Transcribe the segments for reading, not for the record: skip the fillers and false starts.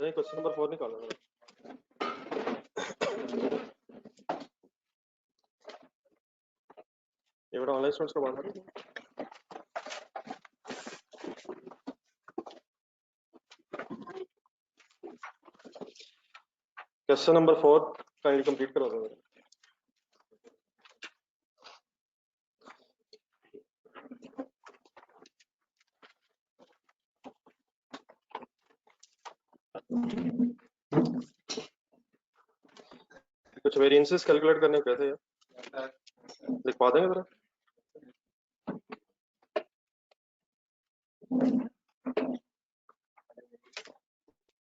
नहीं, question number 4 निकालो। ये बड़ा ऑनलाइन स्टूडेंट्स का बात है। क्वेश्चन नंबर 4 काइंडली कंप्लीट करो दो। कुछ वेरिएंसेस कैलकुलेट करने को कहते हैं, लिखवा देंगे जरा।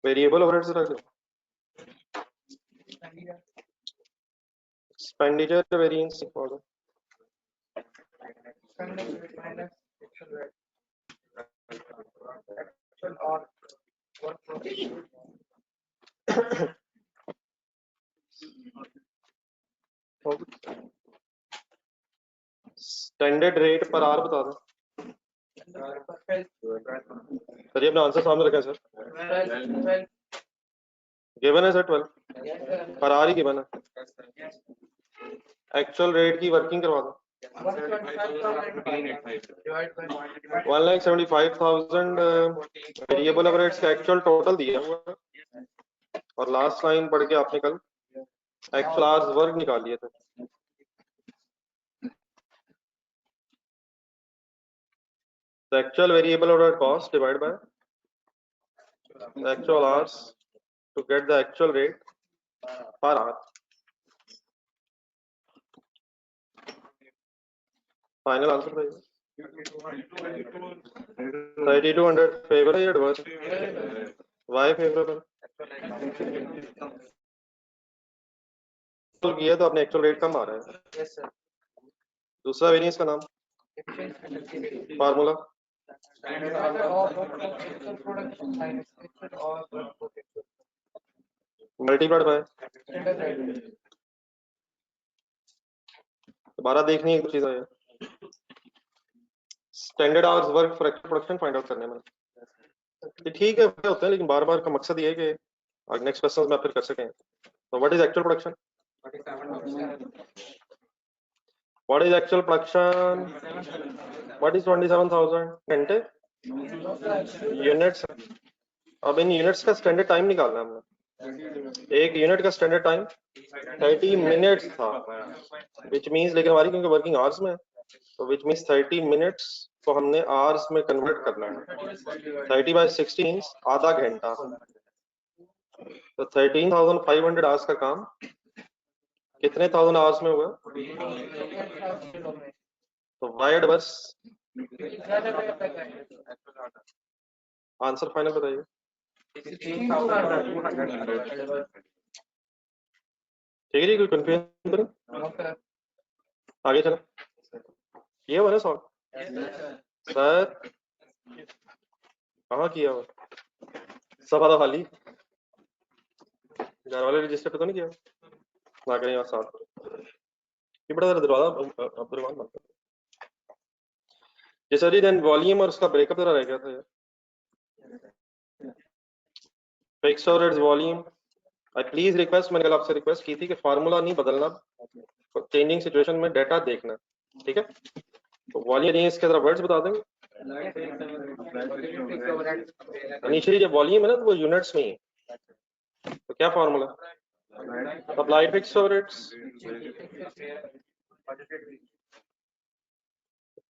वेरिएबल ओवरहेड्स रख दो। एक्सपेंडिचर वेरिएंस लिखवा दो। स्टैंडर्ड रेट पर आर बता दो। सर ये अपना आंसर सामने रखें सर। गिवन है सर 12 पर आर ही गिवन है। एक्चुअल रेट की वर्किंग करवा दो। 1,75,000 वेरिएबल ओवरहेड्स का एक्चुअल टोटल दिया हुआ है और लास्ट लाइन पढ़ के आपने कल एक्चुअल आवर्स वर्क निकाल लिए थे। The actual variable overhead cost divided by the actual hours to get the actual rate per hour. Final answer भाई 3200 favor है या adverse? Why favorable? तो किया तो अपने एक्चुअल रेट कम आ रहा है। दूसरा वेरिएंस का नाम फार्मूला मल्टीप्लाइड बाय दोबारा देखनी है चीज है। Standard hours work for actual production find out करने में ठीक है होता है, लेकिन बार बार का मकसद ये है कि नेक्स्ट क्वेश्चन में आप फिर कर सकें। तो what is actual production? What is actual production? What is 27,000 घंटे? यूनिट्स। अब इन यूनिट्स का स्टैंडर्ड टाइम निकालना है हमने। एक यूनिट का स्टैंडर्ड टाइम 30 मिनट्स था, विच मींस, लेकिन हमारी क्योंकि वर्किंग आवर्स में तो विच मींस 30 मिनट्स को हमने आवर्स में कन्वर्ट करना है। 30/60 आधा घंटा, तो 13,500 आवर्स का काम कितने 1000 आवर्स में हुआ? तो वाई एडवर्स आंसर फाइनल बताइए। ठीक है जी, कोई कंफ्यूजन तो नहीं? आगे चलो, ये वाला सॉल्व सर कहाँ किया हुआ? सब आधा खाली, घर वाले रजिस्टर पे तो नहीं किया ना? करें यहाँ साथ ये बड़ा जरा दरवाजा अब्दुलरहमान बंद कर। जी सर जी, देन वॉल्यूम और उसका ब्रेकअप जरा रह गया था यार। Fixed overheads volume, I please request, मैंने कल आपसे रिक्वेस्ट की थी कि फार्मूला नहीं बदलना, चेंजिंग सिचुएशन में डाटा देखना, ठीक है? तो वॉल्यूम इसके जरा वर्ड्स बता देंगे। इनिशियली जब वॉल्यूम है ना तो वो यूनिट्स में ही है, तो क्या formula? Applied fixed overheads,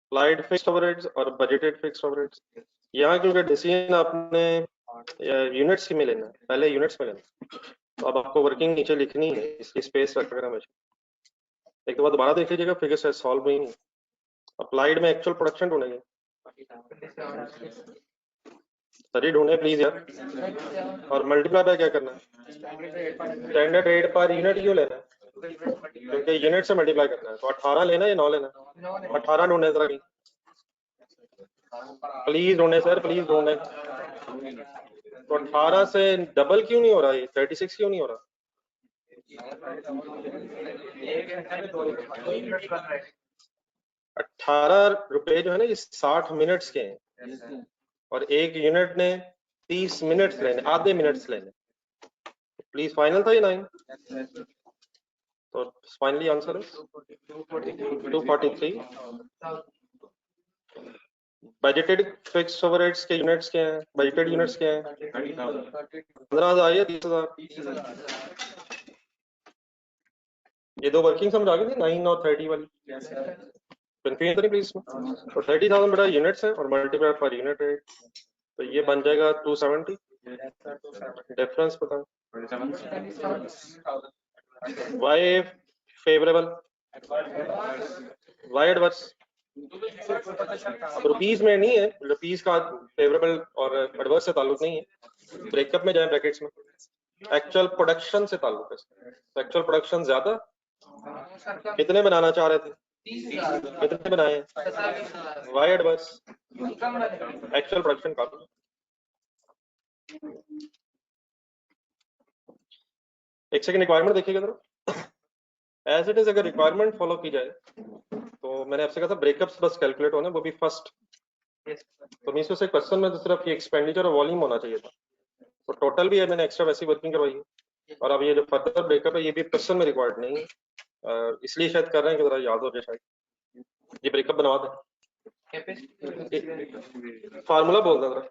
applied fixed overheads और बजटेड फिक्स्ड ओवरहेड्स। यहाँ क्योंकि डिसीजन आपने यूनिट्स में लेना है, पहले यूनिट्स में लेना, तो अब आपको वर्किंग नीचे लिखनी है, इसकी स्पेस रखकर हमेशा। एक तो बार दोबारा देख लीजिएगा, फिगर से सॉल्व हुई नहीं। अप्लाइड में एक्चुअल प्रोडक्शन ढूंढेंगे, सही ढूंढे प्लीज यार। और मल्टीप्लाई बाय क्या करना है? स्टैंडर्ड रेट पर यूनिट क्यों लेना है? क्योंकि यूनिट से मल्टीप्लाई करना है। तो 18 लेना है या 9 लेना है? 18 ढूंढे जरा, प्लीज ढूंढे सर, प्लीज ढूंढे। तो 18 से डबल क्यों नहीं हो रहा? ये 36 क्यों नहीं हो रहा? 18 रुपए जो है ना, ये 60 मिनट्स के हैं और एक यूनिट ने 30 मिनट्स लेने, आधे मिनट्स लेने। प्लीज फाइनल था ये 9, तो फाइनली आंसर है 243। बजटेड फिक्स्ड ओवरहेड्स के यूनिट्स क्या हैं? बजटेड यूनिट्स क्या हैं? 15,000 या 30,000? ये दो वर्किंग समझ आ गई थी 9 और 30 वाली, कंफ्यूजन तो नहीं प्लीज इसमें। तो 30,000 बड़ा यूनिट्स है और मल्टीप्लाई पर यूनिट रेट, तो ये बन जाएगा 270। डिफरेंस बताओ। Why favourable, why adverse. अब रुपीस में नहीं है, रुपीस का फेवरेबल और एडवर्स से ताल्लुक नहीं है। ब्रेकअप में जाए ब्रैकेट्स में, एक्चुअल प्रोडक्शन से ताल्लुक है। एक्चुअल प्रोडक्शन ज्यादा, कितने बनाना चाह रहे थे, कितने बनाए? वाई एडवर्स, एक्चुअल प्रोडक्शन का। एक सेकंड रिक्वायरमेंट देखिएगा जरा। एज इट इज अगर रिक्वायरमेंट फॉलो की जाए तो मैंने आपसे कहा था ब्रेकअप्स बस कैलकुलेट होना, वो भी फर्स्ट। तो मींस उसे क्वेश्चन में तो सिर्फ ये एक्सपेंडिचर और वॉल्यूम होना चाहिए था, तो टोटल भी है मैंने एक्स्ट्रा वैसी वर्किंग करवाई है। और अब ये जो फर्दर ब्रेकअप है ये भी क्वेश्चन में रिक्वायर्ड नहीं है, इसलिए शायद कर रहे हैं कि जरा याद हो जाए शायद। ये ब्रेकअप बनवा दें, फार्मूला बोल दो जरा।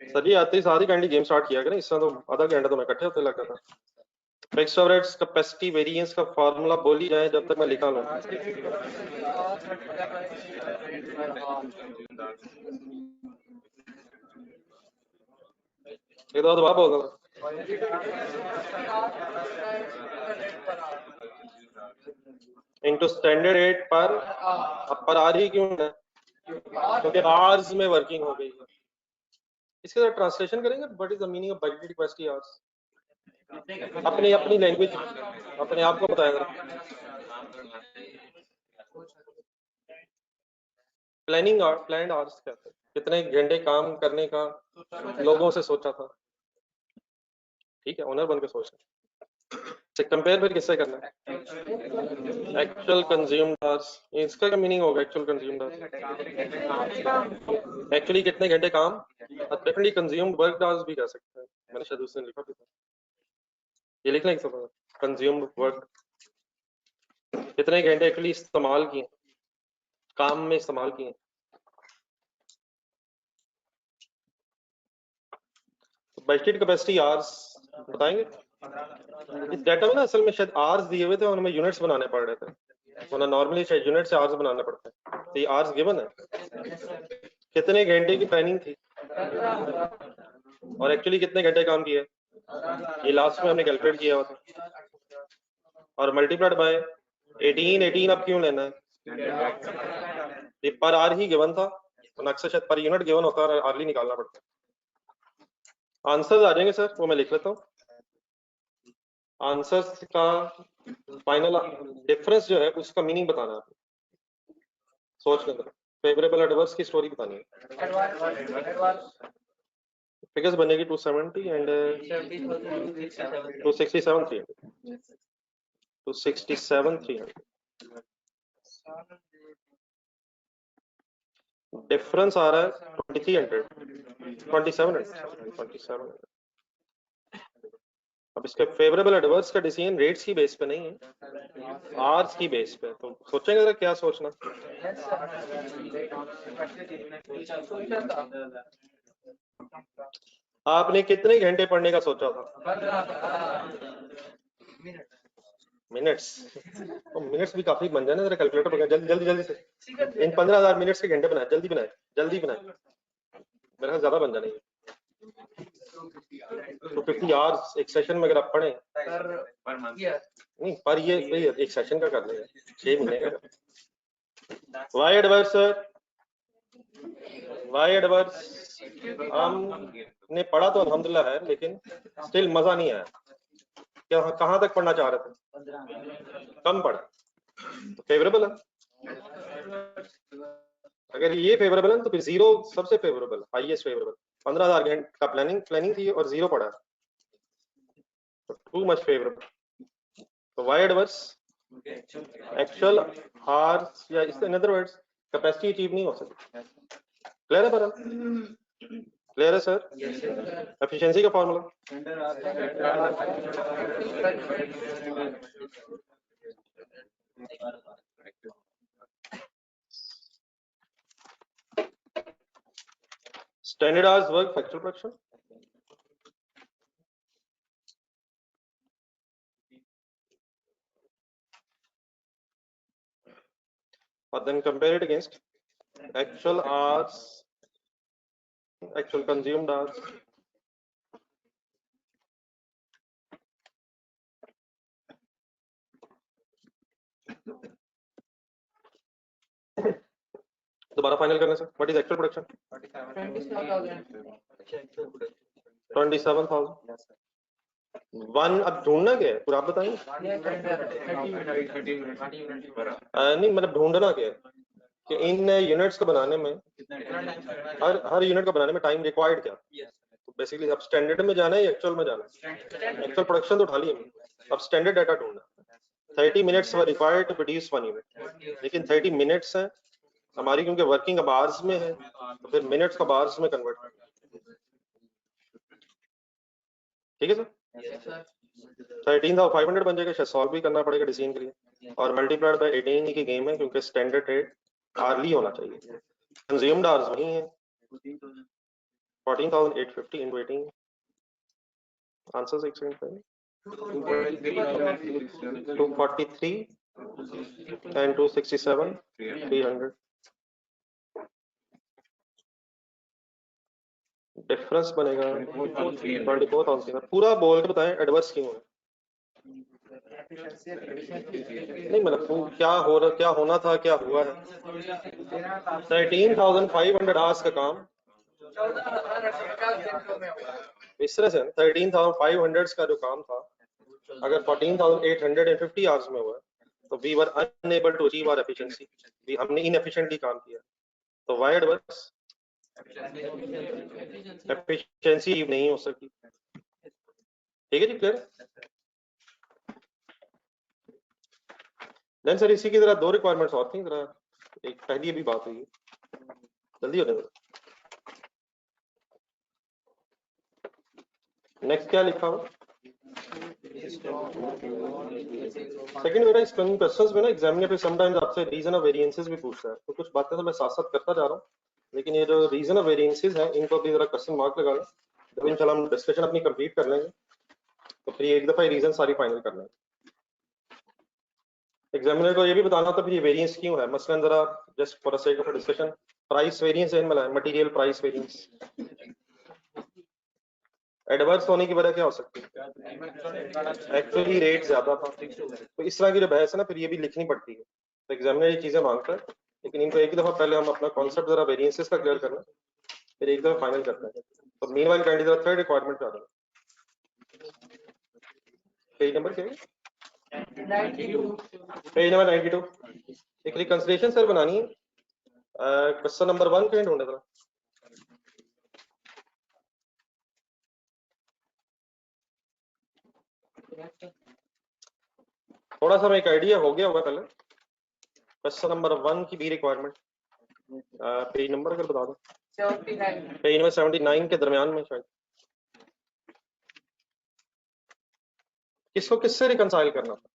सर जी आते ही सारी कैंडी गेम स्टार्ट किया करें, इससे तो आधा घंटा तो मैं इकट्ठे होते लगा था। फिक्स्ड ओवरहेड्स कैपेसिटी वेरिएंस का फार्मूला बोल ही जाए जब तक मैं लिखा लूं। ये तो दबा बोल दो। इनटू स्टैंडर्ड रेट पर, अब पर आ रही क्यों है? क्योंकि आवर्स में वर्किंग हो गई है। इसके साथ ट्रांसलेशन करेंगे, what is the meaning of budgeted capacity hours? अपनी अपनी लैंग्वेज अपने आप को बताया जरा। प्लानिंग प्लान्ड आवर्स क्या है? कितने घंटे काम करने का लोगों से सोचा था। ठीक है, ओनर बन के सोचना। कंपेयर फिर किससे करना है? एक्चुअल कंज्यूम्ड आवर्स, इसका क्या मीनिंग होगा एक्चुअल कंज्यूम्ड आवर्स? एक्चुअली कितने घंटे काम, डेफिनेटली कंज्यूम्ड वर्क आवर्स भी कह सकते हैं, मैंने शायद उसने लिखा भी था। ये लिखना है सब, कंज्यूम्ड वर्क कितने घंटे एक्चुअली इस्तेमाल किए, काम में इस्तेमाल किए। बजटेड कैपेसिटी आवर्स बताएंगे। इस डाटा में ना असल में शायद आवर्स दिए हुए थे और हमें यूनिट्स बनाने पड़ रहे थे, वरना नॉर्मली शायद यूनिट से आवर्स बनाना पड़ता है। तो ये आवर्स गिवन है, कितने घंटे की प्लानिंग थी और एक्चुअली कितने घंटे काम किए, ये लास्ट में हमने कैलकुलेट किया हुआ था, और मल्टीप्लाइड बाय 18 अब क्यों लेना है? ये पर आर ही गिवन था, तो अक्सर शायद पर यूनिट गिवन होता है, आर्ली निकालना पड़ता है। आंसर्स आ जाएंगे सर, वो मैं लिख लेता हूँ। आंसर्स का फाइनल डिफरेंस जो है उसका मीनिंग बताना है, सोच के अंदर फेवरेबल एडवर्स की स्टोरी बतानी है। फिगर्स बनेगी 270 एंड 267 300, 267 300। डिफरेंस आ रहा है 2300, 2700। अब इसके फेवरेबल एडवर्स का डिसीजन रेट्स की बेस पे नहीं है, आवर्स की बेस पे, तो सोचेंगे जरा क्या सोचना। आपने कितने घंटे पढ़ने का सोचा था? मिनट्स, तो मिनट्स भी काफी बन जाए ना, जरा कैलकुलेटर पर जल्दी जल्दी जल्दी से इन 15,000 मिनट्स के घंटे बनाए, जल्दी बनाए जल्दी बनाए, मेरे ख्याल ज्यादा बन जाने। तो 50 आवर्स एक सेशन में अगर आप पढ़े नहीं, पर ये एक सेशन का कर लेगा 6 महीने का। वाई एडवर्स, वाई एडवर्स हमने पढ़ा तो अल्हम्दुलिल्लाह है, लेकिन स्टिल मजा नहीं आया। क्या कहाँ तक पढ़ना चाह रहे थे? कम पढ़ा तो फेवरेबल है, अगर ये फेवरेबल है तो फिर जीरो सबसे फेवरेबल, हाईएस्ट फेवरेबल। 15,000 घंटे का प्लानिंग थी और जीरो पढ़ा, तो टू मच फेवरेबल। तो वाई एडवर्स एक्चुअल हार्स या in other words capacity achieve नहीं हो सकती, क्लियर है पर क्लियर है सर? एफिशिएंसी का formula standard hours work factual production और then compare it against actual hours, actual consumed hours. दोबारा फाइनल करने से what is actual production? 27,000। One अब ढूंढना क्या है पूरा आप बताएं। नहीं मतलब ढूंढना क्या है कि इन यूनिट्स को बनाने में हर यूनिट को बनाने में टाइम रिक्वायर्ड क्या। तो बेसिकली अब स्टैंडर्ड में जाना है या एक्चुअल में जाना है? एक्चुअल प्रोडक्शन तो उठा लिया अब स्टैंडर्ड डाटा ढूंढना। 30 minutes were required to produce 1 unit, लेकिन 30 मिनट्स है हमारी क्योंकि वर्किंग अब आवर्स में है तो फिर मिनट्स को आवर्स में कन्वर्ट। ठीक है सर? 13,500 बन जाएगा, शायद सॉल्व भी करना पड़ेगा डिसीजन के लिए, और मल्टीप्लाइड बाय 18 की गेम है क्योंकि स्टैंडर्ड रेट आवर्ली होना चाहिए। कंज्यूम्ड आवर्स वही है 14,850 into 18। Answer 243 and 267 300। डिफरेंस बनेगा 24,000। पूरा बोल के बताएं एडवर्स क्यों है। नहीं मतलब क्या होना था क्या हुआ है। 13,500 आवर्स का काम इस तरह से 13,500 का जो काम था अगर 14,850 आवर्स में हुआ तो we were unable to achieve our efficiency, हमने इनएफिशिएंटली काम किया। तो वाई एडवर्स एफिशिएंसी नहीं हो सकी। ठीक है जी, क्लियर? देन सर इसी की तरह दो रिक्वायरमेंट्स और थी, जरा एक पहली भी बात हुई, जल्दी हो जाएगा। नेक्स्ट क्या लिखा हुआ? सेकंड मेरा इस क्वेश्चंस में ना एग्जामिनर पे समटाइम्स आपसे रीजन ऑफ वेरिएंसेस भी पूछता है, तो कुछ बातें तो मैं साथ साथ करता जा रहा हूँ, लेकिन ये जो रीजन ऑफ वेरिएंसेस है इनको भी जरा क्वेश्चन मार्क लगा लें, जब इंशाल्लाह हम डिस्कशन अपनी कंप्लीट कर लेंगे तो फिर एक दफा रीजन सारी फाइनल कर लेंगे। एग्जामिनर को ये भी बताना था फिर ये वेरिएंस क्यों है, मसलन जरा just for the sake of discussion price variance है इनमें, मटेरियल प्राइस वेरिएंस एडवर्स होने की वजह क्या हो सकती है? एक्चुअली रेट ज्यादा था। तो इस तरह की जो बहस है ना फिर ये भी लिखनी पड़ती है, तो एग्जामिनर ये चीजें मांगता है, लेकिन इनको एक ही दफा पहले हम अपना कॉन्सेप्ट जरा वेरिएंसेस का क्लियर करना फिर एक दफा फाइनल करते हैं। तो मीनवाइल कैंडिडेट थर्ड रिक्वायरमेंट पे आ जाओ। पेज नंबर क्या है? Page number 92। एक रिकंसिडरेशन सर बनानी है, क्वेश्चन नंबर 1 कहीं ढूंढे जरा। थोड़ा सा एक आइडिया हो गया होगा पहले। क्वेश्चन नंबर 1 की भी रिक्वायरमेंट पेज नंबर अगर बता दो। पेज नंबर 79 के दरमियान में शायद। किसको किससे रिकंसाइल करना था?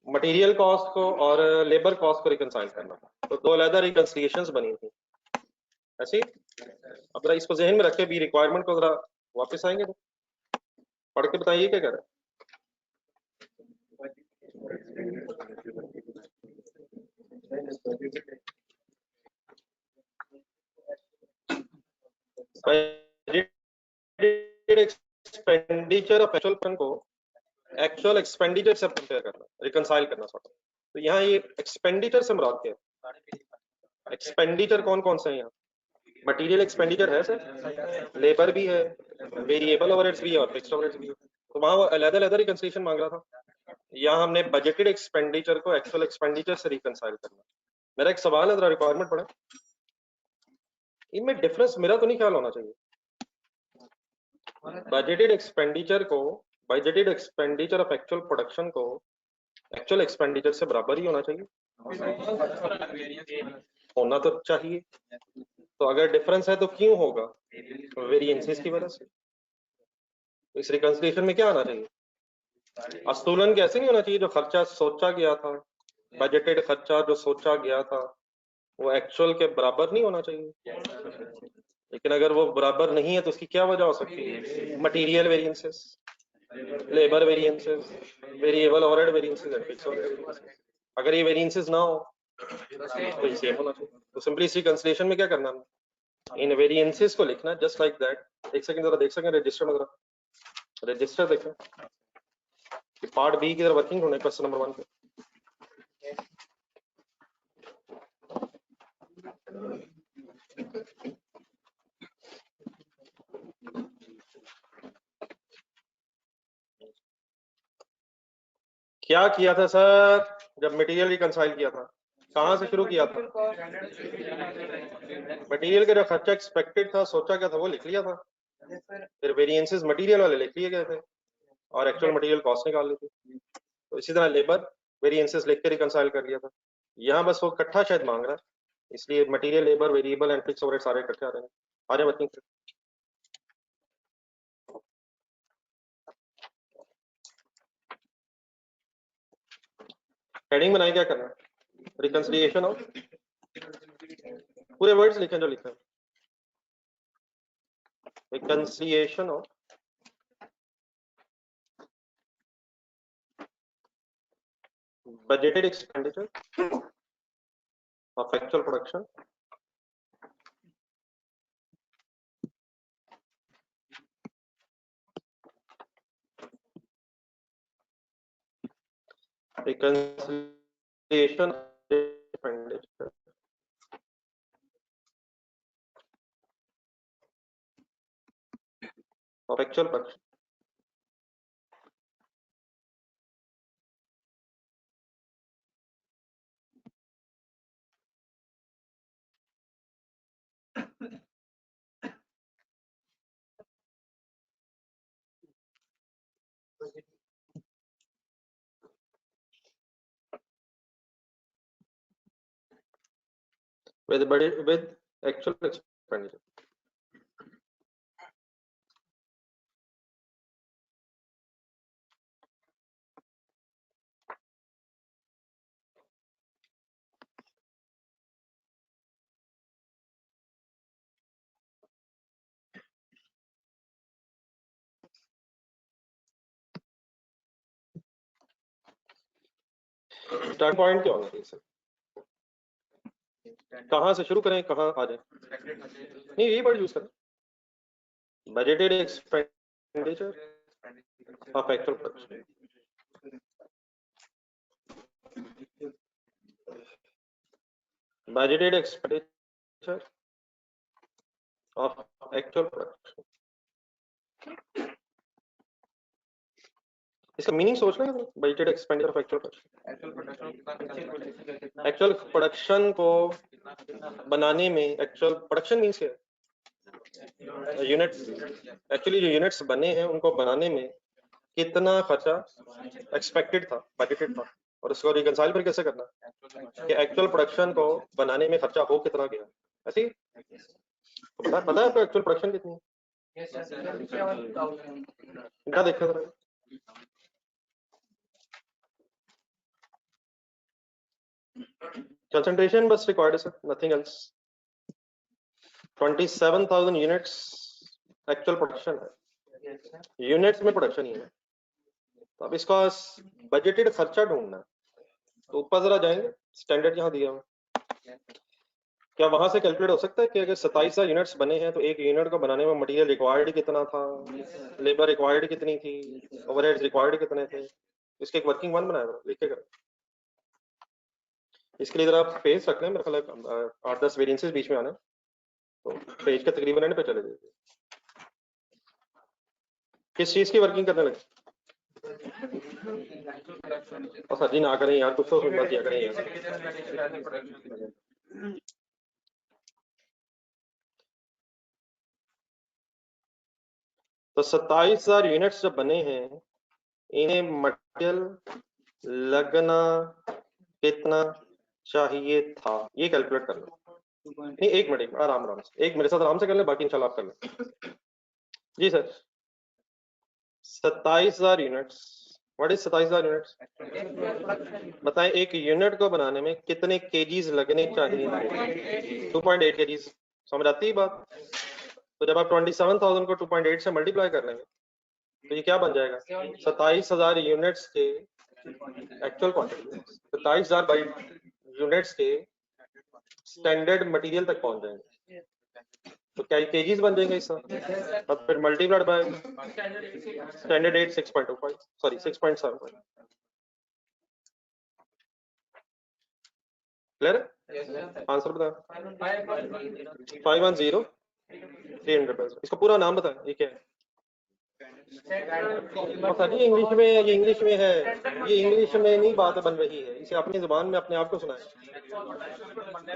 मटेरियल कॉस्ट को और लेबर कॉस्ट को रिकंसाइल करना था, तो दो अलग रिकंसिलिएशंस बनी थी ऐसे। अब जरा इसको जहन में रखे भी रिक्वायरमेंट को जरा वापस आएंगे तो पढ़ के बताइए क्या कह रहे हैं। एक्सपेंडिचर ऑफ एक्चुअल फंड को एक्चुअल एक्सपेंडिचर से कंपेयर करना, रिकंसाइल करना सॉर्ट। तो यहाँ ये एक्सपेंडिचर से मुराद क्या है? एक्सपेंडिचर कौन कौन से हैं यहाँ? मटेरियल एक्सपेंडिचर है सर, लेबर भी है, वेरिएबल ओवरहेड्स भी है और फिक्स्ड ओवरहेड्स भी है, तो वहाँ वो अलग-अलग रिकंसिलिएशन मांग रहा था। यहाँ हमने बजटेड एक्सपेंडिचर को एक्चुअल एक्सपेंडिचर से रिकंसाइल करना। मेरा एक सवाल है, जरा रिक्वायरमेंट पढ़े, इनमें डिफरेंस मेरा तो नहीं ख्याल होना चाहिए। बजटेड एक्सपेंडिचर को, budgeted expenditure of actual production को एक्चुअल एक्सपेंडिचर से बराबर ही होना चाहिए। होना तो चाहिए, तो अगर डिफरेंस है तो क्यों होगा? वेरिएंसेस की वजह से। तो इस रिकंसिलिएशन में क्या आना चाहिए? अस्तूलन कैसे नहीं होना चाहिए, जो खर्चा सोचा गया था, बजटेड खर्चा जो सोचा गया था वो एक्चुअल के बराबर नहीं होना चाहिए। लेकिन अगर वो बराबर नहीं है तो उसकी क्या वजह हो सकती है? Material variances, labour variances, variable overhead variances and fixed overhead variances. अगर ये वेरिएंसेस ना हो तो ये सेम होना चाहिए। तो सिंपली इस रिकंसिलिएशन में क्या करना है, इन वेरिएंसेस को लिखना जस्ट लाइक दैट। एक सेकंड जरा देख सकें रजिस्टर में, जरा रजिस्टर देखें कि पार्ट बी की तरह वर्किंग होने क्वेश्चन नंबर 1 पे। क्या किया था सर जब मटेरियल रिकंसाइल किया था? कहां से शुरू किया था? मटेरियल का जो खर्चा एक्सपेक्टेड था, सोचा क्या था, वो लिख लिया था। फिर वेरिएंसेस मटेरियल वाले लिख लिए गए थे और एक्चुअल मटेरियल कॉस्ट निकाल ली थी। तो इसी तरह लेबर वेरिएंसेस लिख के रिकंसाइल कर लिया था। यहाँ बस वो इकट्ठा शायद मांग रहा है, इसलिए material, labour, variable and fixed overhead सारे इकट्ठे आ रहे हैं। आ रहे वर्किंग। हेडिंग बनाए, क्या करना है? रिकंसिलिएशन ऑफ, पूरे वर्ड्स लिखें जो लिखे, reconciliation of budgeted expenditure of actual production reconciliation of expenditure of actual production with actual expenditure. Start point क्या होना चाहिए सर? कहां से शुरू करें, कहां आ जाए? नहीं, यही वर्ड यूज करें, budgeted expenditure of actual production. Budgeted expenditure of actual production. इसका मीनिंग सोचना है, budgeted expenditure of actual production. Actual production को बनाने में, एक्चुअल प्रोडक्शन मींस क्या है? यूनिट्स। एक्चुअली जो यूनिट्स बने हैं उनको बनाने में कितना खर्चा एक्सपेक्टेड था, बजटेड था, और उसको रिकंसाइल फिर कैसे करना कि एक्चुअल प्रोडक्शन को बनाने में खर्चा हो कितना गया। ऐसे तो पता है आपको एक्चुअल प्रोडक्शन कितनी है? क्या देखा जरा, कंसंट्रेशन बस रिक्वायर्ड है sir, nothing else. 27,000 units actual production है, यूनिट्स में प्रोडक्शन ही है। तो अब इसका बजटेड खर्चा ढूंढना है, तो ऊपर जरा जाएंगे, स्टैंडर्ड यहाँ दिया हुआ, क्या वहां से कैलकुलेट हो सकता है कि अगर 27,000 यूनिट्स बने हैं तो एक यूनिट को बनाने में मटेरियल रिक्वायर्ड कितना था, लेबर रिक्वायर्ड कितनी थी, ओवरहेड्स रिक्वायर्ड कितने थे? इसके एक वर्किंग वन बनाया, लिख के करें। इसके लिए जरा पेज रखना है, मेरे ख्याल 8-10 वेरिएंसेस बीच में आना, तो पेज के तकरीबन एंड पे चले जाइए। किस चीज की वर्किंग करने लगे? और सर जी ना करें यार, कुछ तो हिम्मत दिया करें यार। तो 27,000 यूनिट्स जब बने हैं, इन्हें मटेरियल लगना कितना चाहिए था, ये कैलकुलेट कर लो। नहीं एक मिनट आराम से, एक मेरे साथ आराम से कर ले, बाकी इंशाल्लाह आप कर ले। जी sir 27,000 units. What is 27,000 units? बताएं एक यूनिट को बनाने में कितने केजीज लगने चाहिए थे? 2.8 केजीज। समझ आती है बात? तो जब आप 27,000 को 2.8 से मल्टीप्लाई कर लेंगे तो ये क्या बन जाएगा? 27,000 यूनिट्स के एक्चुअल क्वांटिटी, 27,000 बाई यूनिट्स के स्टैंडर्ड मटेरियल तक पहुंच जाएंगे। तो क्या केजीज बन जाएंगे इसका? और फिर multiplied by standard 8 6.25 sorry 6.75। Clear है? आंसर बताओ। 510 300। इसका पूरा नाम बताएं, ये क्या है? पता नहीं इंग्लिश में, ये इंग्लिश में है, ये इंग्लिश में नहीं बात बन रही है, इसे अपनी जुबान में अपने आप को सुनाए।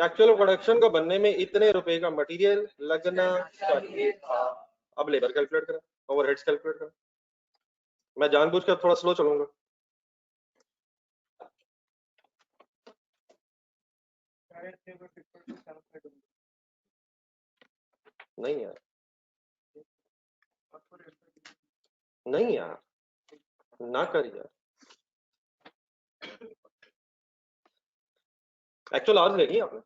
एक्चुअल प्रोडक्शन को बनने में इतने रुपए का मटेरियल लगना चाहिए था। अब लेबर कैलकुलेट करें, ओवरहेड्स कैलकुलेट करें। मैं जानबूझ कर थोड़ा स्लो चलूंगा। नहीं यार, नहीं यार, ना कर यार। एक्चुअल आवर्स लेनी है आपने,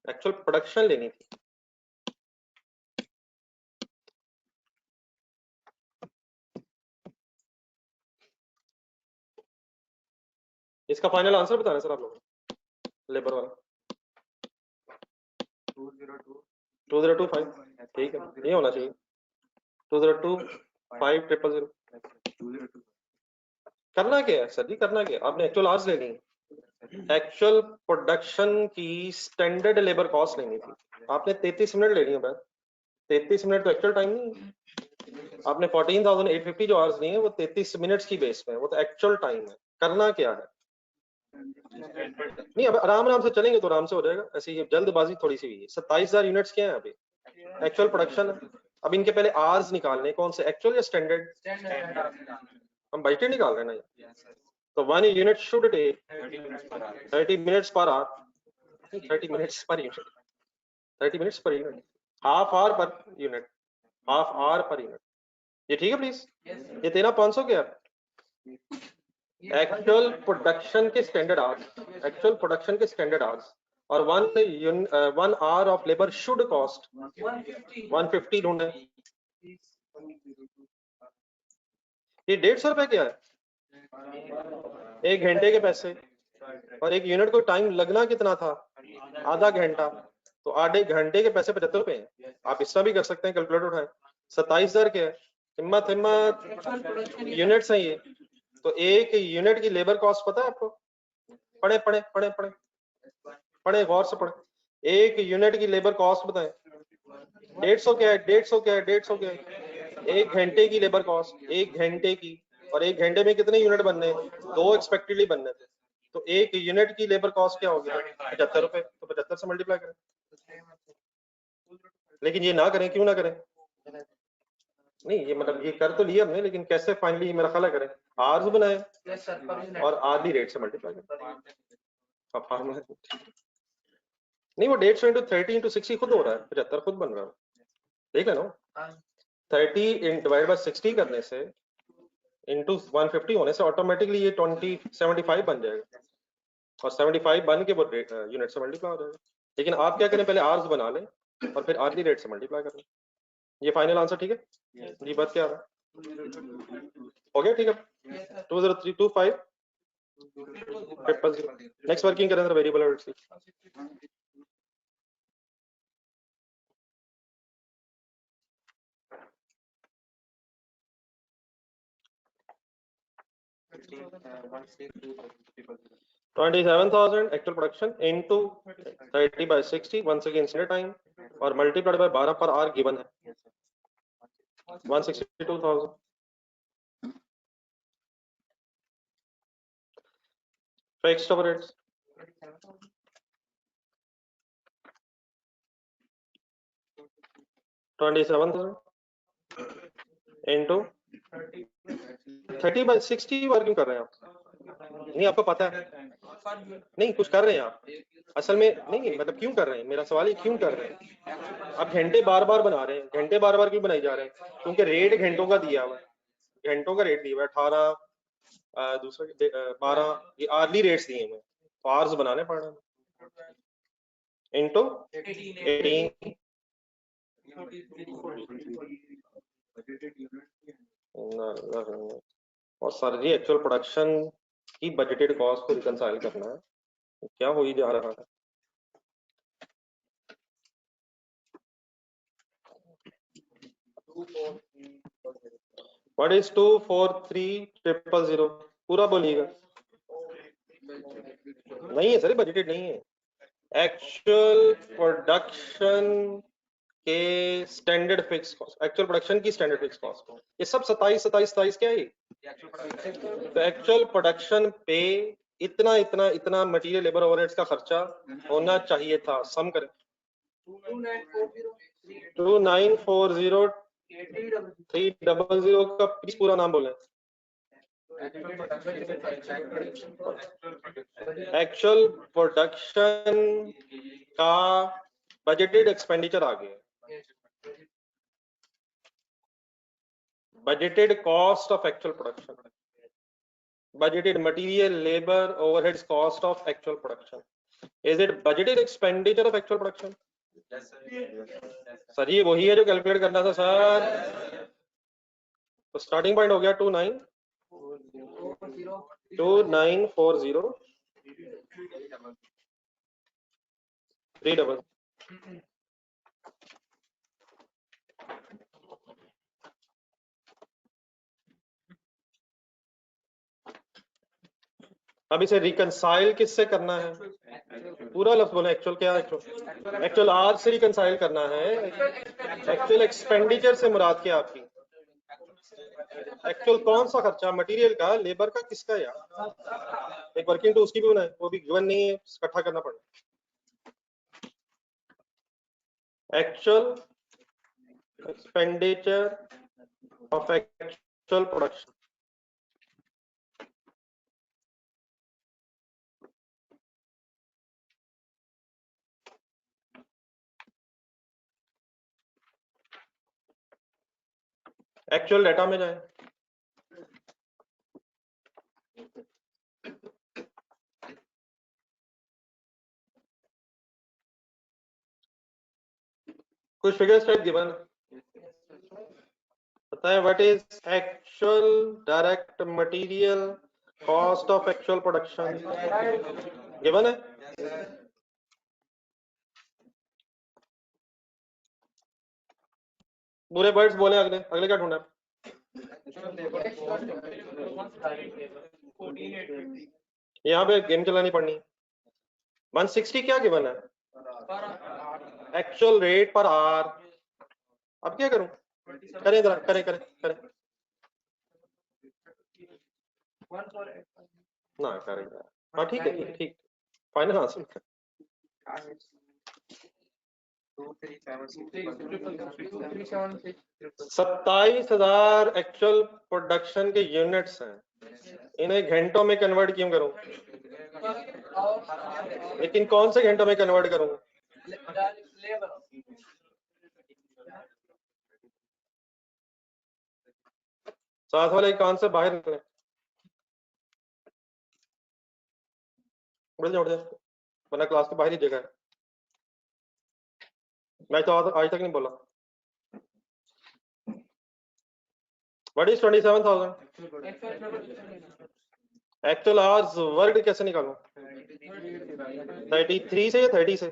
एक्चुअल प्रोडक्शन लेनी थी। इसका फाइनल आंसर बताना सर आप लोग, लेबर वाला। 2025 ठीक है, ये होना चाहिए। 202500। करना क्या है सर जी, करना क्या है? आपने एक्चुअल आवर्स लेनी है, एक्चुअल प्रोडक्शन की स्टैंडर्ड लेबर कॉस्ट लेनी थी। आपने 33 मिनट लेनी है बस। 33 मिनट तो एक्चुअल टाइम नहीं है। आपने 14,850 जो आवर्स लिए हैं वो 33 मिनट्स की बेस पे, वो तो एक्चुअल टाइम है। करना क्या है? नहीं अब आराम आराम से चलेंगे तो आराम से हो जाएगा, ऐसे ही जल्दबाजी थोड़ी सी हुई है। 27,000 यूनिट्स क्या है अभी? Actual production. अब इनके पहले आवर्स निकालने, कौन से, एक्चुअल या स्टैंडर्ड? हम बाइटेड निकाल रहे हैं ना। तो 1 unit should take 30 minutes per hour. 30 minutes per unit, 30 minutes per unit, half hour per unit, half hour per unit. ये ठीक है प्लीज? ये 13,500 क्या है? एक्चुअल प्रोडक्शन के स्टैंडर्ड आवर्स, एक्चुअल प्रोडक्शन के स्टैंडर्ड आवर्स, और 1 hour of labour should cost 150 ढूंढे। ये 150 रुपए क्या है? 1 घंटे के पैसे, और 1 यूनिट को टाइम लगना कितना था? आधा घंटा। तो आधे घंटे के पैसे 75 रुपए हैं। आप इसका भी कर सकते हैं, कैलकुलेटर उठाएं। 27,000 क्या है? हिम्मत हिम्मत यूनिट्स है ये। तो 1 यूनिट की लेबर कॉस्ट पता है आपको? पढ़े पढ़े पढ़े पढ़े पढ़े, गौर से पढ़े। 1 यूनिट की लेबर कॉस्ट बताएं। 150 क्या है? 150 क्या है? 150 क्या है? 1 घंटे की लेबर कॉस्ट, 1 घंटे की। और 1 घंटे में कितने यूनिट बनने हैं? 2 एक्सपेक्टेडली बनने थे। तो 1 यूनिट की लेबर कॉस्ट क्या हो गया? 75 रुपए। तो 75 से मल्टीप्लाई करें। लेकिन ये ना करें, क्यों ना करें? नहीं ये मतलब ये कर तो लिया हमने, लेकिन कैसे फाइनली मेरा ख्याल करें? आर्स बनाए और आर्ली रेट से मल्टीप्लाई करें। नहीं वो 150 इंटू 30 इंटू 60 खुद हो रहा है, 75 खुद बन रहा है। देख लेना, 30 डिवाइड बाय 60 करने से इंटू 150 होने से ऑटोमेटिकली ये 75 बन जाएगा, और 75 बन के वो यूनिट से मल्टीप्लाई हो जाएगा। लेकिन आप क्या करें, पहले आर्स बना लें और फिर आर्ली रेट से मल्टीप्लाई करें। ये फाइनल आंसर ठीक है जी? बात क्या हो गया? ठीक है 20325 नेक्स्ट वर्किंग करें variable. $27,000 actual production into 30 by 60 once again standard time और multiplied by 12 per hour given है 162,000। Fixed overheads 27,000 into 30 by 60 working कर रहे हैं आप? नहीं आपको पता है नहीं कुछ कर रहे हैं आप असल में, नहीं मतलब क्यों कर रहे हैं, मेरा सवाल है क्यों कर रहे हैं आप घंटे बार बार बना रहे हैं, घंटे बार बार क्यों बनाई जा रहे हैं, क्योंकि रेट घंटों का दिया हुआ है, घंटों का रेट दिया हुआ है 18 दूसरा 12, ये आर्ली रेट्स दिए हुए हैं, तो आर्स बनाने पड़ रहे हैं इनटू 18 और सर जी एक्चुअल प्रोडक्शन की बजटेड कॉस्ट को रिकंसाइल करना है, तो क्या हो ही जा रहा है। व्हाट इज 243,000 पूरा बोलिएगा। नहीं है सर, बजटेड नहीं है, एक्चुअल प्रोडक्शन के standard fix cost, actual production की स्टैंडर्ड फिक्स कॉस्ट, ये सब 27 क्या है, तो एक्चुअल प्रोडक्शन पे इतना इतना इतना मटेरियल लेबर ओवरहेड्स का खर्चा होना चाहिए था, सम करें 2940,300 का प्लीज पूरा नाम बोलें। एक्चुअल प्रोडक्शन का बजटेड एक्सपेंडिचर आ गया, budgeted cost of actual production, budgeted material labor overheads cost of actual production, is it budgeted expenditure of actual production? Yes sir, sir ये वही है जो कैलकुलेट करना था सर, तो स्टार्टिंग पॉइंट हो गया 2940 300। अब इसे रिकंसाइल किससे करना है, पूरा लफ्ज बोले, एक्चुअल क्या, एक्चुअल आर से रिकंसाइल करना है, एक्चुअल एक्सपेंडिचर से मुराद क्या आपकी, एक्चुअल कौन सा खर्चा, मटेरियल का, लेबर का, किसका, यार एक वर्किंग तो उसकी भी बनाए, वो भी गिवन नहीं है, इकट्ठा करना पड़ेगा। Actual expenditure of actual production, actual data में जाए, कुछ फिगर्स टाइप गिवन बताएं, what is actual direct material cost of actual production, given है, पूरे वर्ड्स बोले, अगले अगले क्या ढूंढना है, यहाँ पे गेम चलानी पड़नी है। 160 क्या गिवन है, एक्चुअल रेट पर आर, अब क्या करूं, करें जरा, करें करें करें ना, करें, हाँ ठीक है, ठीक फाइनल आंसर 27,000 एक्चुअल प्रोडक्शन के यूनिट्स हैं, इन्हें घंटों में कन्वर्ट क्यों करूं, लेकिन कौन से घंटों में कन्वर्ट करूं, साथ वाले कान से बाहर निकले, उड़ जाए, वरना क्लास के बाहर ही जगह है, मैं तो आज तक नहीं बोला। What is 27,000, actual hours word कैसे निकालूं, 33 से या 30 से,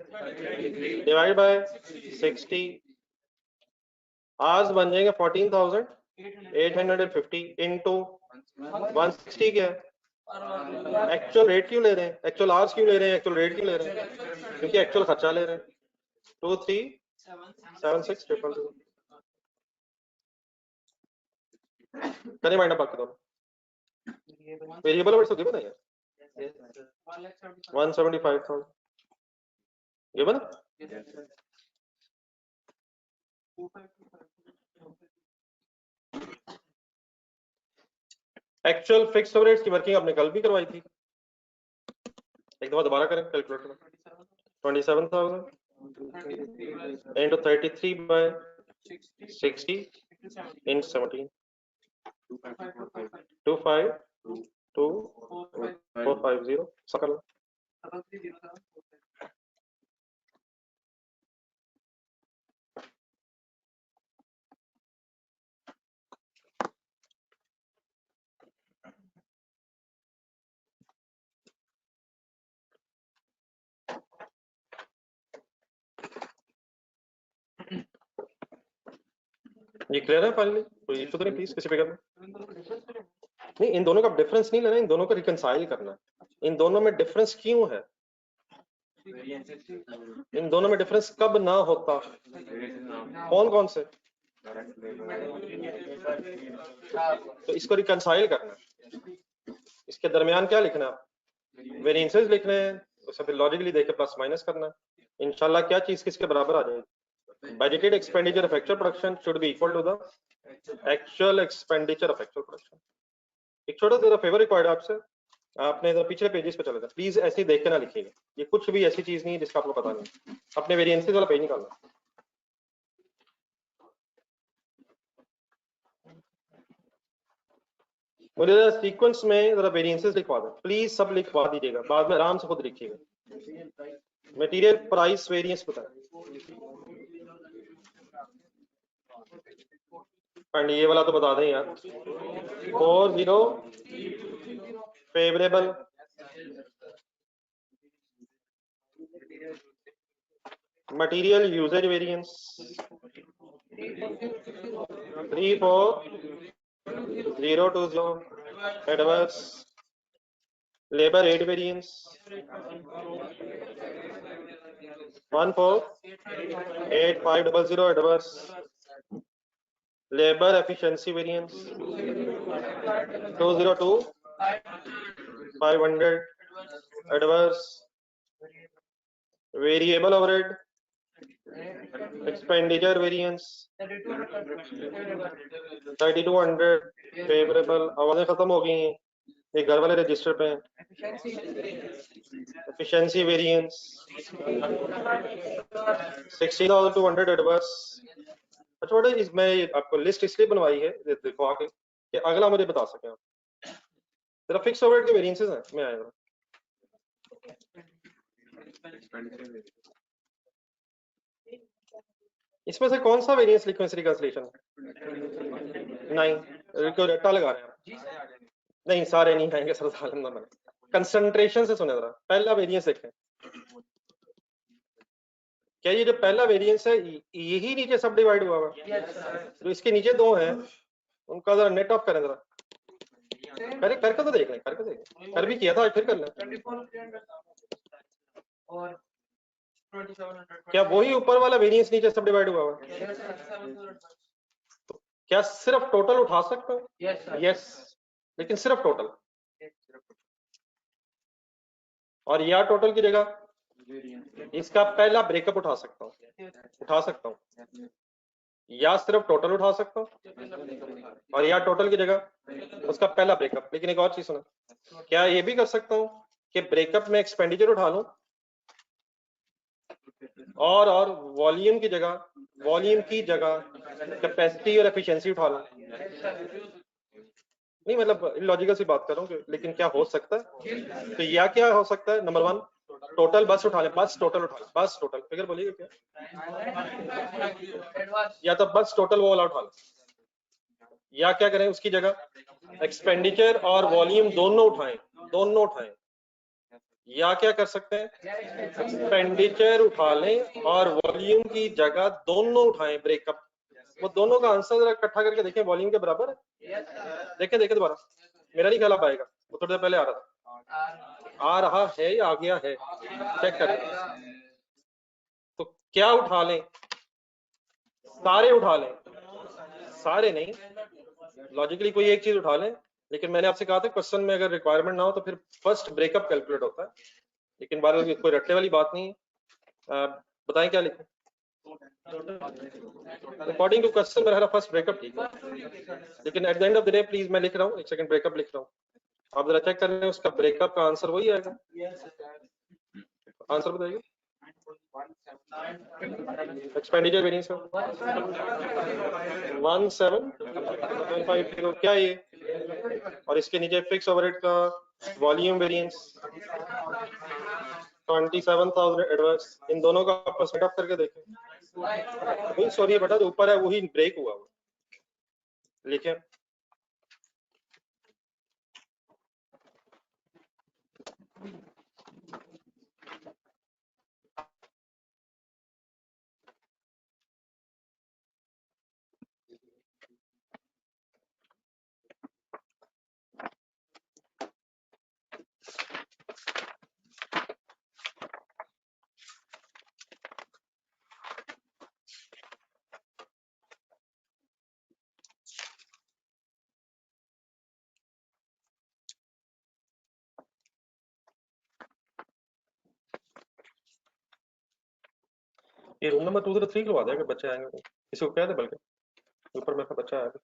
डिवाइड बाय 60, आवर्स बन जाएंगे 14,850 इनटू 160 क्या है, एक्चुअल रेट क्यों ले रहे हैं, एक्चुअल आवर्स क्यों ले रहे हैं, एक्चुअल रेट क्यों ले रहे हैं, क्योंकि एक्चुअल खर्चा ले रहे हैं, 2376,000 करें माइंड बाकी दोनों वेरिएबल वर्ड्स तो गिवन है यार, 175,000 गिवन है, एक्चुअल फिक्स्ड ओवरहेड्स की वर्किंग आपने कल भी करवाई थी, एक दफा दोबारा करें कैलकुलेटर में 27,000 into 33 by 60 in 17 252,450 सकल ये क्लियर है फाइनली? कोई इशू तो नहीं प्लीज किसी फिगर में? नहीं, इन दोनों का डिफरेंस नहीं लेना, इन दोनों को रिकंसाइल करना है। इन दोनों में डिफरेंस क्यों है? इन दोनों में डिफरेंस कब ना होता? कौन कौन से? तो इसको रिकंसाइल करना है। इसके दरमियान क्या लिखना है? वेरिएंसेस लिखने हैं, उसे फिर लॉजिकली देके प्लस माइनस करना है। इंशाल्लाह क्या चीज किसके बराबर आ जाएगी? Budgeted expenditure of actual production should be equal to the actual expenditure of actual production. एक छोटा सा फेवर रिक्वायर्ड आपसे, आपने इधर पिछले पेजेस पे चले जाए प्लीज, ऐसे ही देख के ना लिखिएगा। ये कुछ भी ऐसी चीज नहीं है जिसका आपको पता नहीं। अपने वेरिएंसेस वाला पेज निकालना। मुझे सीक्वेंस में जरा वेरिएंसेस लिखवा दो प्लीज, सब लिखवा दीजिएगा, बाद में आराम से खुद लिखिएगा। मटेरियल प्राइस वेरिएंस बताएं। एंड ये वाला तो बता दें यार। 40 favourable, material usages variance 34020 adverse, labour rate variance 148500 adverse, labour efficiency variance 202,500 adverse, variable overhead expenditure variance 3200 favourable. आवाजें खत्म हो गई हैं, ये घर वाले रजिस्टर पे हैं। Efficiency variance 16,200 adverse. अच्छा बेटा, इसमें आपको लिस्ट इसलिए बनवाई है देखो आगे कि अगला मुझे बता सकें आप। जरा फिक्स ओवरहेड के वेरिएंसेस हैं, मैं आया इसमें से कौन सा वेरिएंस सीक्वेंस रिकंसिलिएशन? नहीं, कोई रट्टा लगा रहे हैं। नहीं, सारे नहीं आएंगे सर, कंसंट्रेशन से सुने जरा। पहला वेरिएंस देखें, क्या ये जो पहला वेरिएंस है यही नीचे सब डिवाइड हुआ हुआ? जो इसके नीचे दो हैं उनका जरा नेट ऑफ करें जरा। करके तो देख लें, करके देख, कर भी किया था, फिर कर लें। क्या वही ऊपर वाला वेरिएंस नीचे सब डिवाइड हुआ हुआ? तो क्या सिर्फ टोटल उठा सकते हो? यस, लेकिन सिर्फ टोटल। और या टोटल की जगह इसका पहला ब्रेकअप उठा सकता हूँ, या सिर्फ टोटल उठा सकता हूँ, और या टोटल की जगह उसका पहला ब्रेकअप। लेकिन एक और चीज सुना, क्या ये भी कर सकता हूँ कि ब्रेकअप में एक्सपेंडिचर उठा लूं और वॉल्यूम की जगह कैपेसिटी और एफिशिएंसी उठा लूं? नहीं, मतलब लॉजिकल सी बात कर रहा हूँ, लेकिन क्या हो सकता है? तो या क्या हो सकता है? नंबर 1 टोटल बस उठा ले, बस टोटल उठा ले, बस टोटल फिगर बोलिएगा क्या? या तो बस टोटल वो वाला उठा ले, या क्या करें उसकी जगह एक्सपेंडिचर और वॉल्यूम दोनों उठाएं। या क्या कर सकते हैं, एक्सपेंडिचर उठा लें और वॉल्यूम की जगह दोनों उठाएं ब्रेकअप। वो दोनों का आंसर जरा इकट्ठा करके देखें, वॉल्यूम के बराबर है? देखें दोबारा, मेरा नहीं ख्याल आएगा, वो थोड़ी देर पहले आ रहा है या आ गया है, चेक करें। तो क्या उठा लें? सारे उठा लें, सारे नहीं, लॉजिकली कोई एक चीज उठा लें। लेकिन मैंने आपसे कहा था क्वेश्चन में अगर रिक्वायरमेंट ना हो तो फिर फर्स्ट ब्रेकअप कैलकुलेट होता है। लेकिन बार कोई रट्टे वाली बात नहीं है। बताएं क्या लिखें? अकॉर्डिंग टू क्वेश्चन मेरा फर्स्ट ब्रेकअप ठीक है, लेकिन at the end of the day please मैं लिख रहा हूँ, एक सेकंड, ब्रेकअप लिख रहा हूँ। आप जरा चेक कर रहे हैं, उसका ब्रेकअप का आंसर वही आएगा। आंसर बताइए। एक्सपेंडिचर वेरिएंस 1750 क्या ये, और इसके नीचे फिक्स ओवरहेड का वॉल्यूम वेरिएंस 27,000 एडवर्स। इन दोनों का आपस में करके देखें। वही सॉरी बेटा, जो ऊपर है वही ब्रेक हुआ वो लिखे। ये रूम नंबर 203 करवा देगा, बच्चे आएंगे तो किसी को कह दे, बल्कि ऊपर में बच्चा आएगा।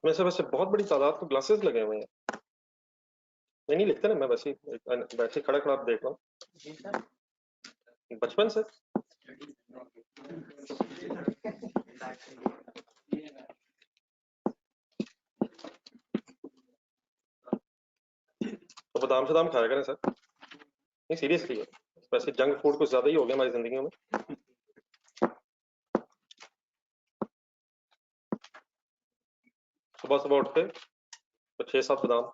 में से वैसे बहुत बड़ी तादाद को ग्लासेस लगे हुए हैं। मैं नहीं लिखते ना, मैं वैसे खड़ा खड़ा देख रहा हूँ बचपन से। तो बादाम शादाम खाया करें सर, नहीं सीरियसली, वैसे जंक फूड कुछ ज्यादा ही हो गया हमारी जिंदगी में। सुबह सुबह उठते तो 6-7 बादाम।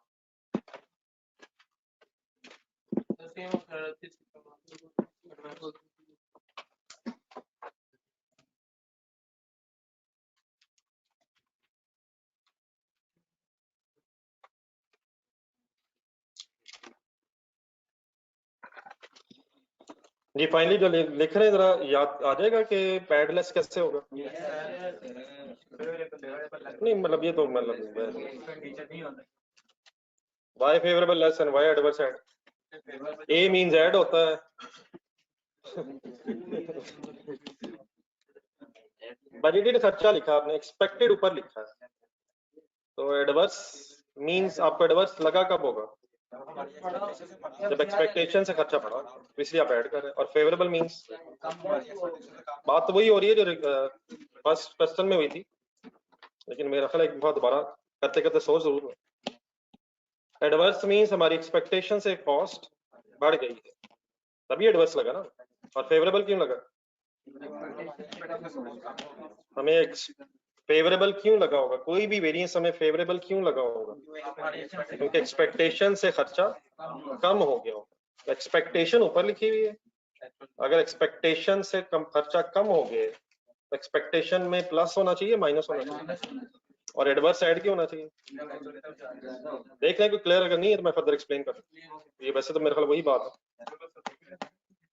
जी फाइनली जो लिख रहे हैं जरा याद आ जाएगा कि पैडलेस कैसे होगा। नहीं मतलब ये तो मतलब why favourable less and why adverse ad, a means ad होता है बजटेड खर्चा लिखा आपने, एक्सपेक्टेड ऊपर लिखा है, तो एडवर्स मींस आपको एडवर्स लगा कब होगा, जब एक्सपेक्टेशन से खर्चा बढ़ा, इसलिए आप ऐड कर रहे हैं। और फेवरेबल मींस बात तो वही हो रही है जो फर्स्ट क्वेश्चन में हुई थी, लेकिन मेरा ख्याल एक बार दोबारा करते करते सोच जरूर है। एडवर्स मींस हमारी एक्सपेक्टेशन से कॉस्ट बढ़ गई है, तभी एडवर्स लगा ना। और फेवरेबल क्यों लगा, हमें फेवरेबल क्यों लगा होगा, कोई भी वेरिएंस हमें फेवरेबल क्यों लगा होगा, क्योंकि एक्सपेक्टेशन से खर्चा कम हो गया होगा। एक्सपेक्टेशन ऊपर लिखी हुई है, अगर एक्सपेक्टेशन से कम खर्चा कम हो गए, एक्सपेक्टेशन में प्लस होना चाहिए माइनस होना चाहिए, और एडवर्स ऐड क्यों होना चाहिए। देख लें कोई क्लियर, अगर नहीं है तो मैं फर्दर एक्सप्लेन कर। ये वैसे तो मेरे ख्याल वही बात है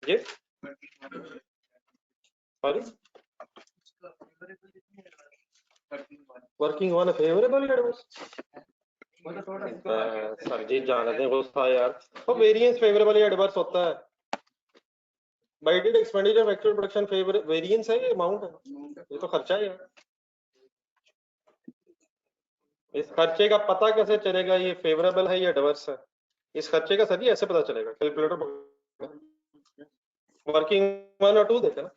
ये। Sorry working one favourable adverse sir जी जान दें गुस्सा यार, तो वेरिएंस फेवरेबल या एडवर्स होता है? Bited expenditure actual production favour variance है, ये अमाउंट है, ये तो खर्चा है यार। इस खर्चे का पता कैसे चलेगा ये फेवरेबल है या एडवर्स है? इस खर्चे का सर ऐसे पता चलेगा, कैलकुलेटर वर्किंग वन और टू देते ना।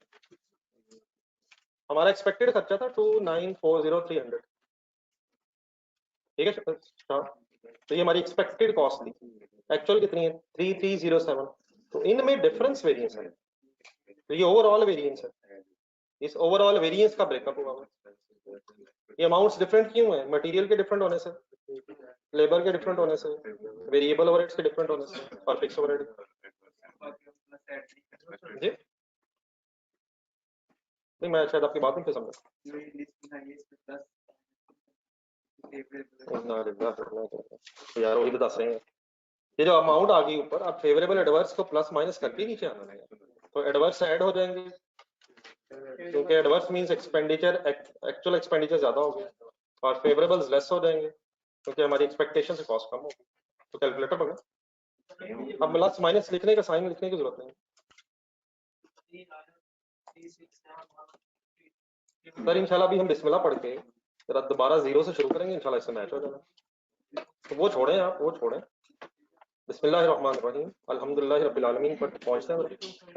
हमारा एक्सपेक्टेड खर्चा था 2,940,300, ठीक है। तो ये हमारी एक्सपेक्टेड कॉस्ट थी, एक्चुअल कितनी है 3,307। तो इनमें डिफरेंस वेरिएंस है, तो ये ओवरऑल वेरिएंस है। इस ओवरऑल वेरिएंस का ब्रेकअप हुआ है। ये अमाउंट्स डिफरेंट क्यों है? मटेरियल के डिफरेंट होने से, लेबर के डिफरेंट होने से, वेरिएबल ओवरहेड्स के डिफरेंट होने से और फिक्स ओवरहेड जी। नहीं मैं शायद आपकी बात नहीं समझा। यार वही तो दस रहे हैं, ये जो अमाउंट आ गई ऊपर, आप फेवरेबल एडवर्स को प्लस माइनस करके नीचे आना है, तो एडवर्स ऐड हो जाएंगे, क्योंकि adverse means expenditure actual expenditure ज्यादा हो गया, और फेवरेबल्स लेस हो जाएंगे क्योंकि हमारी एक्सपेक्टेशन से कॉस्ट कम होगी। तो कैलकुलेटर पकड़ा, अब प्लस माइनस लिखने का साइन लिखने की जरूरत नहीं। सर इंशाल्लाह अभी हम बिस्मिल्लाह पढ़ के जरा दोबारा जीरो से शुरू करेंगे, इंशाल्लाह इससे मैच हो जाएगा। तो वो छोड़ें, आप वो छोड़ें, बिस्मिल्लाहिर्रहमानिर्रहीम अल्हम्दुलिल्लाहि रब्बिल आलमीन पर पहुंचते हैं।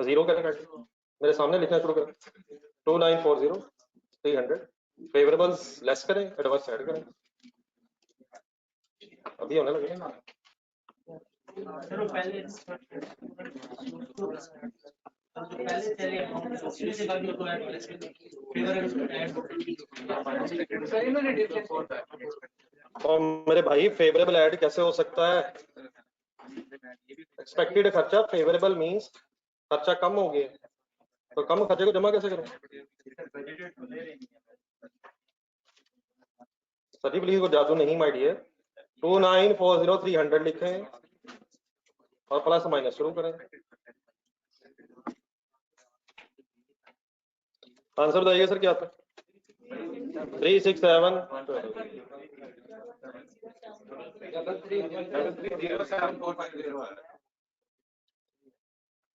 जीरो कैसे काटें? मेरे सामने लिखना शुरू करें, 2,940,300, फेवरेबल्स लेस करें, एडवर्स ऐड करें, अभी होने लगे ना। तो मेरे भाई फेवरेबल ऐड कैसे हो सकता है? एक्सपेक्टेड खर्चा फेवरेबल मींस खर्चा कम हो गया, तो कम खर्चे को जमा कैसे करूं? सभी प्लीज को जादू नहीं माय डियर, 2,940,300 लिखें और प्लस माइनस शुरू करें। आंसर बताइए सर क्या था? 367।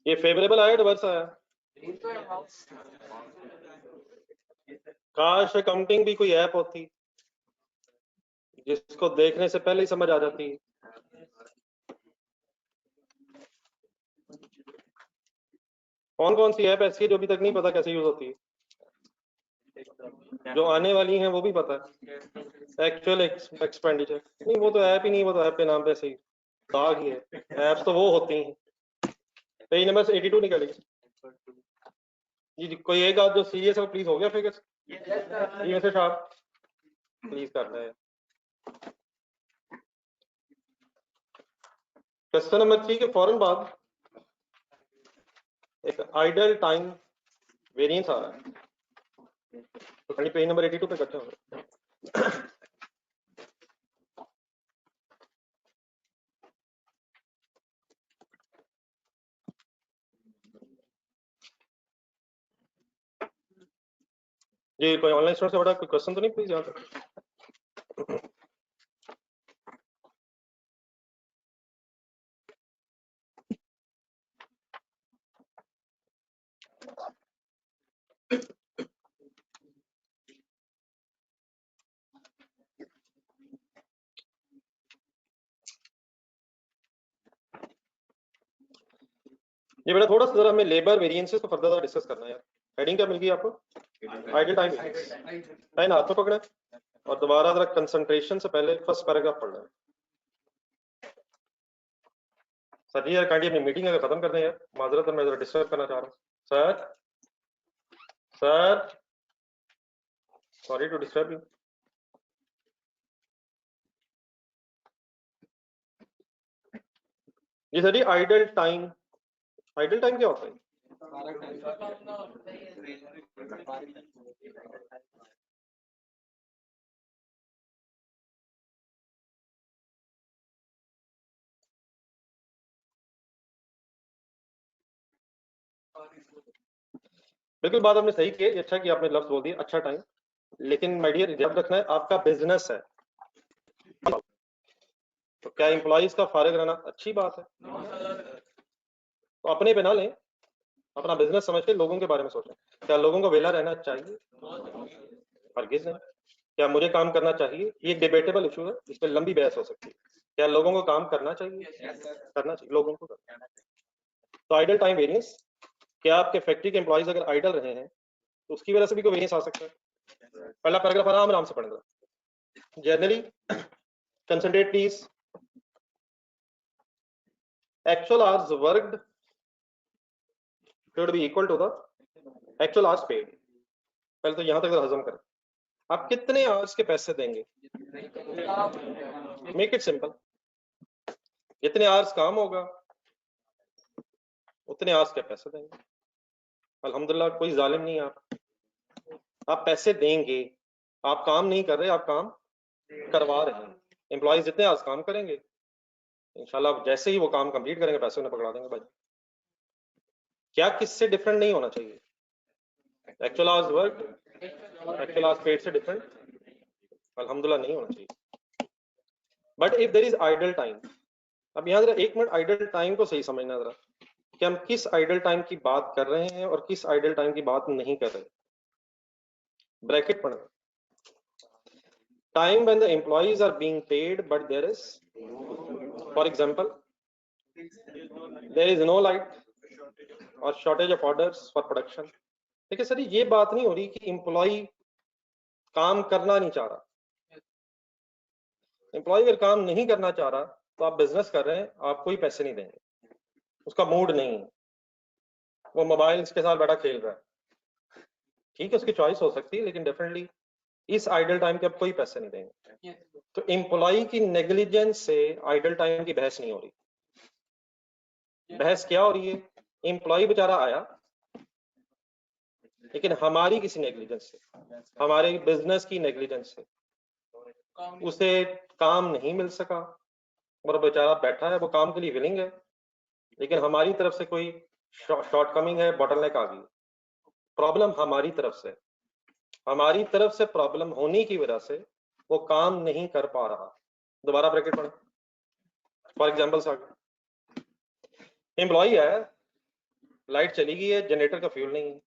ये फेवरेबल आया एडवर्स आया? काश अकाउंटिंग भी कोई ऐप होती जिसको देखने से पहले ही समझ आ जाती। कौन कौन सी ऐप ऐसी है जो अभी तक नहीं पता कैसे यूज होती है? जो आने वाली हैं वो भी पता है, एक्चुअल एक्सपेंडिचर नहीं, वो तो ऐप ही नहीं, वो तो ऐप के नाम पे ऐसे ही दाग ही है, ऐप्स तो वो होती हैं। पेज नंबर 82 निकालिए जी, कोई एक आध जो सीरियस है प्लीज, हो गया फिगर जी वैसे साहब प्लीज करना है। क्वेश्चन नंबर 3 के फौरन बाद एक आइडल टाइम वेरिएंस आ रहा है, तो पेज नंबर 82 पे करते हैं। जी कोई ऑनलाइन स्टूडेंट से बड़ा कोई क्वेश्चन तो नहीं प्लीज यहाँ तक? ये बेटा थोड़ा सा जरा हमें लेबर वेरिएंसेस को फर्दर डिस्कस करना है यार। हेडिंग क्या मिल गई आपको? आइडल टाइम टाइम हाथ में पकड़ा और दोबारा जरा कंसंट्रेशन से पहले फर्स्ट पैराग्राफ पढ़ना है। सर जी यार काइंडली अपनी मीटिंग अगर खत्म कर दें यार, माजरत मैं जरा डिस्टर्ब करना चाह रहा हूँ। Sir sorry to disturb you. जी सर जी आइडल टाइम क्या होता है? बिल्कुल बात आपने सही की है, अच्छा कि आपने लफ्ज बोल दिया अच्छा टाइम, लेकिन माय डियर याद रखना है आपका बिजनेस है, तो क्या एम्प्लॉइज का फारिग रहना अच्छी बात है? तो अपने पे ना लें, अपना बिजनेस समझ के लोगों के बारे में सोचें। क्या लोगों को वेला रहना चाहिए? हरगिज नहीं। क्या मुझे काम करना चाहिए? ये एक डिबेटेबल इशू है, इस पर लंबी बहस हो सकती है। क्या लोगों को काम करना चाहिए? करना चाहिए, लोगों को करना। तो आइडल टाइम वेरिएंस, क्या आपके फैक्ट्री के एम्प्लॉइज अगर आइडल रहे हैं तो उसकी वजह से भी कोई वेरिएंस आ सकता है? पहला पैराग्राफ आराम से पढ़ेंगे। Generally concentrate please, actual hours worked should be equal to the actual hours paid। पहले तो यहां तक हजम करें, आप कितने आवर्स के पैसे देंगे? मेक इट सिंपल, जितने आवर्स काम होगा उतने आवर्स के पैसे देंगे। अल्हम्दुलिल्लाह कोई जालिम नहीं है आप पैसे देंगे, आप काम नहीं कर रहे, आप काम करवा रहे हैं। एम्प्लॉइज जितने आवर्स काम करेंगे इंशाल्लाह जैसे ही वो काम कंप्लीट करेंगे पैसे उन्हें पकड़ा देंगे भाई। क्या किससे डिफरेंट नहीं होना चाहिए? Actual hours work, actual hours paid से डिफरेंट अल्हम्दुलिल्लाह नहीं होना चाहिए। But if there is idle time, अब यहाँ जरा एक मिनट आइडल टाइम को सही समझना जरा कि हम किस आइडल टाइम की बात कर रहे हैं और किस आइडल टाइम की बात नहीं कर रहे। ब्रैकेट पढ़ना, time when the employees are being paid but there is, for example, there is no light or shortage of orders for production। देखिए सर ये बात नहीं हो रही कि एम्प्लॉय काम करना नहीं चाह रहा। एम्प्लॉय अगर काम नहीं करना चाह रहा तो आप बिजनेस कर रहे हैं, आपको ही पैसे नहीं देंगे, उसका मूड नहीं है, वो मोबाइल के साथ बैठा खेल रहा है, ठीक है उसकी चॉइस हो सकती है, लेकिन डेफिनेटली इस आइडल टाइम के आप कोई पैसे नहीं देंगे। तो एम्प्लॉय की नेग्लिजेंस से आइडल टाइम की बहस नहीं हो रही। बहस क्या हो रही है? एम्प्लॉय बेचारा आया लेकिन हमारी किसी नेग्लिजेंस से, हमारे बिजनेस की नेग्लिजेंस से उसे काम नहीं मिल सका और बेचारा बैठा है, वो काम के लिए विलिंग है लेकिन हमारी तरफ से कोई शॉर्ट कमिंग है, बॉटलनेक आ गई। प्रॉब्लम हमारी तरफ से, हमारी तरफ से प्रॉब्लम होने की वजह से वो काम नहीं कर पा रहा। दोबारा ब्रैकेट पढ़े, फॉर एग्जाम्पल एम्प्लॉय है, लाइट चली गई है, जनरेटर का फ्यूल नहीं है,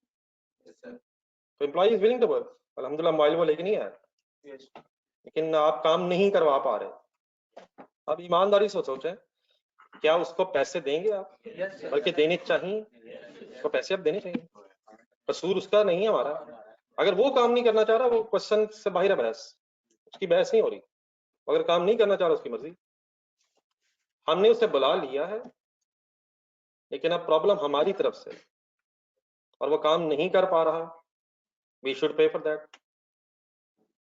तो employ is willing to work, अल्हम्दुलिल्लाह मोबाइल वो लेके नहीं आया, लेकिन आप काम नहीं करवा पा रहे। अब ईमानदारी से सोचें, क्या उसको पैसे देंगे आप? बल्कि देने चाहिए, उसको पैसे अब देने चाहिए, कसूर उसका नहीं है हमारा। अगर वो काम नहीं करना चाह रहा, वो क्वेश्चन से बाहर है, बहस उसकी बहस नहीं हो रही। अगर काम नहीं करना चाह रहा उसकी मर्जी, हमने उसे बुला लिया है लेकिन अब प्रॉब्लम हमारी तरफ से और वो काम नहीं कर पा रहा, we should pay for that.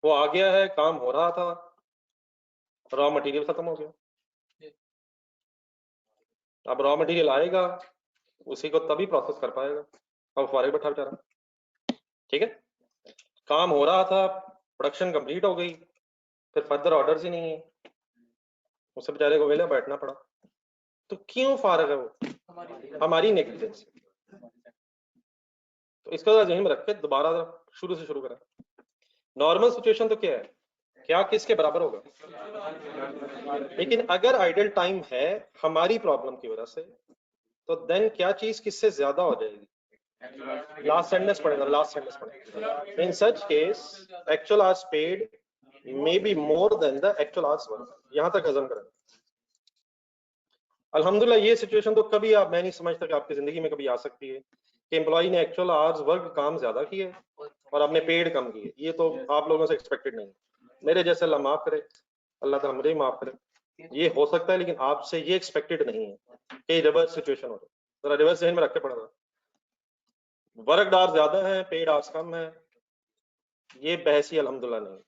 वो आ गया है, काम हो रहा था, रॉ मटेरियल खत्म हो गया, अब रॉ मटेरियल आएगा उसी को तभी प्रोसेस कर पाएगा, अब फारिग बैठा बेचारा, ठीक है। काम हो रहा था, प्रोडक्शन कंप्लीट हो गई, फिर फर्दर ऑर्डर्स ही नहीं है, उसे बेचारे को वेले बैठना पड़ा। तो क्यों फारिग है वो? हमारी नेग्लिजेंस। तो इसका ध्यान में रख के दोबारा शुरू से शुरू करें। नॉर्मल सिचुएशन तो क्या है, क्या किसके बराबर होगा? लेकिन अगर आइडल टाइम है हमारी प्रॉब्लम की वजह से, तो देन क्या चीज किससे ज्यादा हो जाएगी? लास्ट सेंटेंस पढ़ेगा, लास्ट सेंटेंस पढ़ेगा। In such case actual hours paid may be more than the actual hours work. यहां तक हजम करें। अल्हम्दुलिल्लाह ये सिचुएशन तो कभी आप, मैं नहीं समझता कि आपकी जिंदगी में कभी आ सकती है कि एम्प्लॉय ने एक्चुअल आवर्स वर्क काम ज्यादा किए और आपने पेड कम किए। ये तो आप लोगों से एक्सपेक्टेड नहीं। मेरे जैसे अल्लाह माफ करे, अल्लाह ताला मुझे माफ करे, ये हो सकता है, लेकिन आपसे ये एक्सपेक्टेड नहीं है कि रिवर्स सिचुएशन हो। जरा रिवर्स जहन में रख के पढ़ना, वर्क आवर्स ज्यादा है, पेड आवर्स कम है, ये बहस ही अल्हम्दुलिल्लाह नहीं।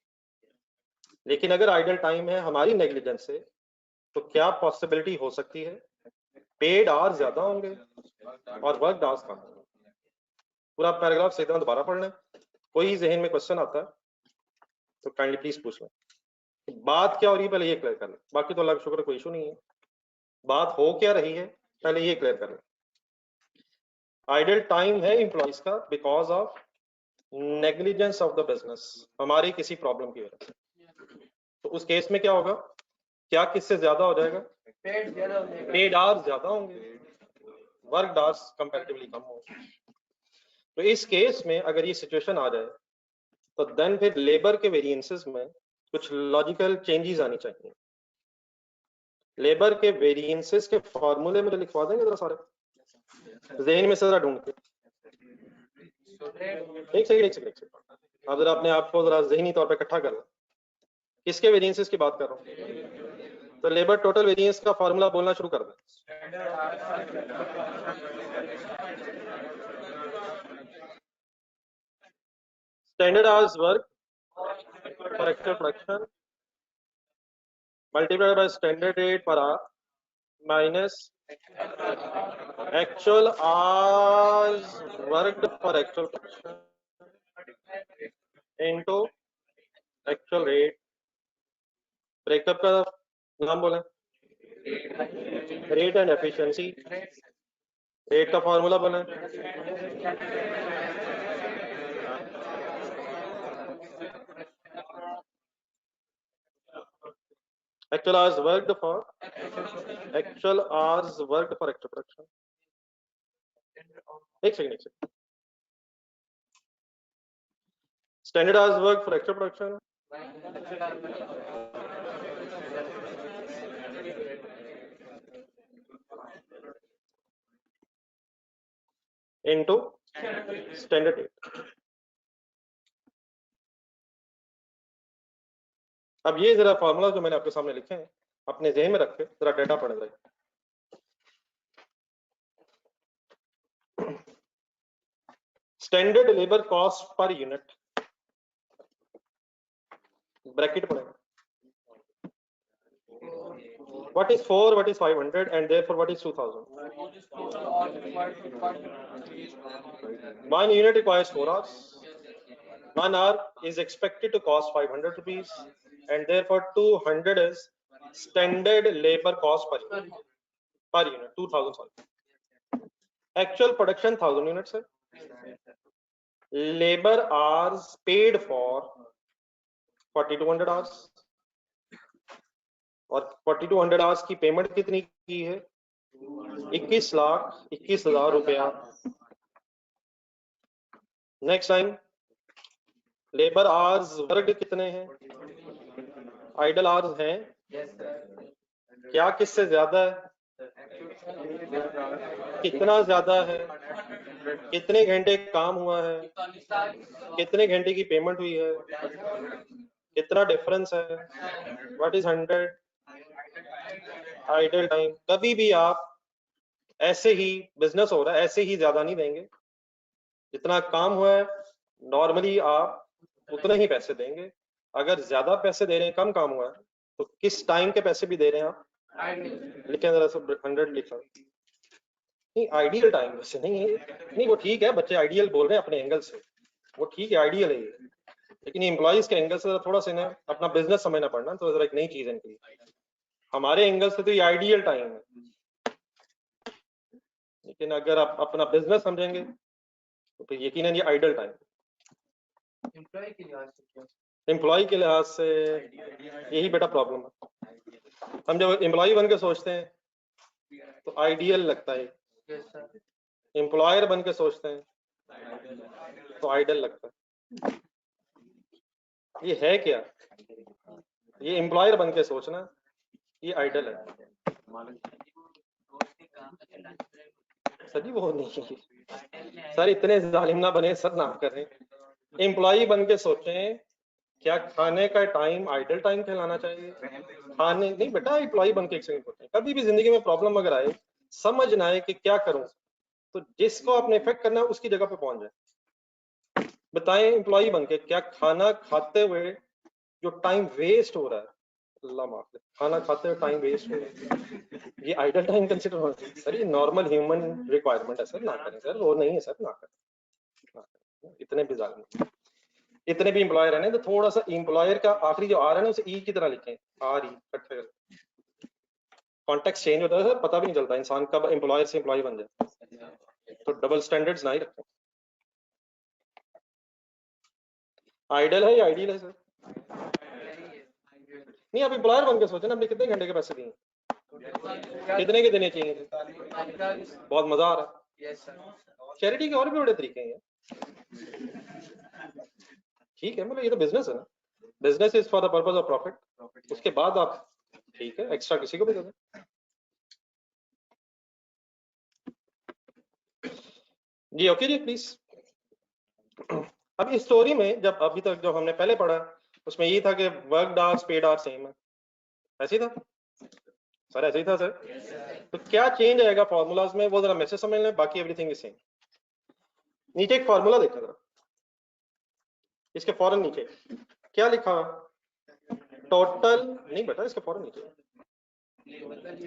लेकिन अगर आइडल टाइम है हमारी नेग्लिजेंस से, तो क्या पॉसिबिलिटी हो सकती है पेड आवर्स ज्यादा होंगे और वर्क आवर्स कम होंगे। पूरा पैराग्राफ सही तरह दोबारा पढ़ना। कोई जहन में क्वेश्चन आता है तो काइंडली प्लीज पूछ लें। बात क्या हो रही है पहले ये क्लियर कर लें, बाकी तो अल्लाह का शुक्र कोई इशू नहीं है। बात हो क्या रही है पहले ये क्लियर कर लें। आइडल टाइम है एम्प्लॉइज का because of negligence of the business, हमारी किसी प्रॉब्लम की वजह से। तो उस केस में क्या होगा, क्या किससे ज्यादा हो जाएगा, पेड आवर्स ज्यादा होंगे, वर्क आवर्स कंपैरेटिवली कम होंगे। तो इस केस में अगर ये सिचुएशन आ जाए तो देन फिर लेबर के वेरिएंसेस में कुछ लॉजिकल चेंजेस आनी चाहिए। लेबर के वेरिएंसेस के फॉर्मूले में लिखवा देंगे जरा सारे, जहन में से जरा ढूंढ के। एक सेकंड अब जरा अपने आप को जरा जहनी तौर पे इकट्ठा कर लो, किसके वेरिएंसेस की बात कर रहा हूँ। तो लेबर टोटल वेरिएंस का फॉर्मूला बोलना शुरू कर दें। Standard hours work for actual production multiplied by standard rate per our minus actual hours worked for actual production into actual rate। Breakup का नाम बोले, रेट एंड एफिशिएंसी। रेट का formula बोले, actual hours worked for actual production। एक second, standard hours work for actual production into standard rate. अब ये जरा formula जो मैंने आपके सामने लिखे हैं अपने जहन में रखे, जरा डेटा पढ़ जाए। Standard labour cost per unit, bracket पड़ेगा, what is 4, what is 500 and therefore what is 2000। one unit requires 4 hours, 1 hour is expected to cost 500 rupees and therefore 200 is standard labor cost per unit 2000 sorry। actual production 1000 units है, labor hours paid for 4200 hours और 4200 hours की payment कितनी की है, 21,21,000 रुपया। Next time labour hours work कितने हैं, idol hours हैं, क्या किससे ज्यादा है, कितना ज्यादा है, कितने घंटे काम हुआ है, कितने घंटे की पेमेंट हुई है, कितना डिफरेंस है, व्हाट इज 100 आइडल टाइम। कभी भी आप ऐसे ही बिजनेस हो रहा है ऐसे ही ज्यादा नहीं देंगे, जितना काम हुआ है नॉर्मली आप उतने ही पैसे देंगे। अगर ज्यादा पैसे दे रहे हैं कम काम हुआ है तो किस टाइम के पैसे भी दे रहे हैं आप, लिखें जरा सा 100 लिखा, नहीं आइडियल टाइम वैसे नहीं है, नहीं वो ठीक है, बच्चे आइडियल बोल रहे हैं अपने एंगल से, वो ठीक है आइडियल है ये, लेकिन एम्प्लॉइज के एंगल से थोड़ा सा इन्हें अपना बिजनेस समझना पड़ना, तो जरा एक नई चीज है इनके लिए। हमारे एंगल से तो ये आइडियल टाइम है, लेकिन अगर आप अपना बिजनेस समझेंगे तो फिर यकीनन ये आइडल टाइम। एम्प्लॉय के लिहाज से यही बेटा प्रॉब्लम है, हम जब एम्प्लॉय बन के सोचते हैं तो आइडियल लगता है, एम्प्लॉयर बन के सोचते हैं तो आइडल लगता है। ये है क्या, ये एम्प्लॉयर बन के सोचना, ये आइडल है। सर जी वो नहीं सर, इतने जालिम ना बने सर, ना करें। एम्प्लॉय बन के सोचें क्या खाने का टाइम आइडल टाइम कहलाना चाहिए, खाने नहीं बेटा, एम्प्लॉय बन के एक सेकंड सोचें। कभी भी जिंदगी में प्रॉब्लम अगर आए, समझ ना आए कि क्या करूं, तो जिसको आपने इफेक्ट करना है उसकी जगह पे पहुंच जाए। बताएं एम्प्लॉय बन के क्या खाना खाते हुए जो टाइम वेस्ट हो रहा है, अल्लाह माफ करे, खाना खाते हुए टाइम वेस्ट हो रहा है, ये आइडल टाइम कंसिडर होना चाहिए। सर ये नॉर्मल ह्यूमन रिक्वायरमेंट है सर, ना करें सर, वो नहीं है सर, ना करें। इतने भी जालिम, इतने भी एम्प्लॉयर है ना, तो थोड़ा सा एम्प्लॉयर का आखिरी जो आर है ना उसे ई की तरह लिखें, आर ई इकट्ठे कर। कॉन्टेक्स्ट चेंज होता है सर, पता भी नहीं चलता इंसान कब एम्प्लॉयर से एम्प्लॉय बन जाए। तो डबल स्टैंडर्ड्स ना ही रखें। आइडल है या आइडियल है सर? नहीं, आप एम्प्लॉयर बन के सोचे ना, आपने कितने घंटे के पैसे दिए, कितने के देने चाहिए थे? बहुत मजा आ रहा है। चैरिटी के और भी बड़े तरीके हैं। ठीक है, मतलब ये तो बिजनेस है ना, business is for the purpose of profit. उसके बाद आप ठीक है एक्स्ट्रा किसी को भी दे दें। जी ओके जी प्लीज। अब इस स्टोरी में जब अभी तक जो हमने पहले पढ़ा उसमें ये था कि work hours paid hours same है, ऐसे ही था सर? ऐसे ही था सर। तो क्या चेंज आएगा फॉर्मूलाज में वो जरा मैसेज समझ लें, बाकी एवरीथिंग इज सेम। नीचे एक फॉर्मूला देखा जरा, इसके फौरन नीचे क्या लिखा? टोटल नहीं बेटा, इसके फौरन नीचे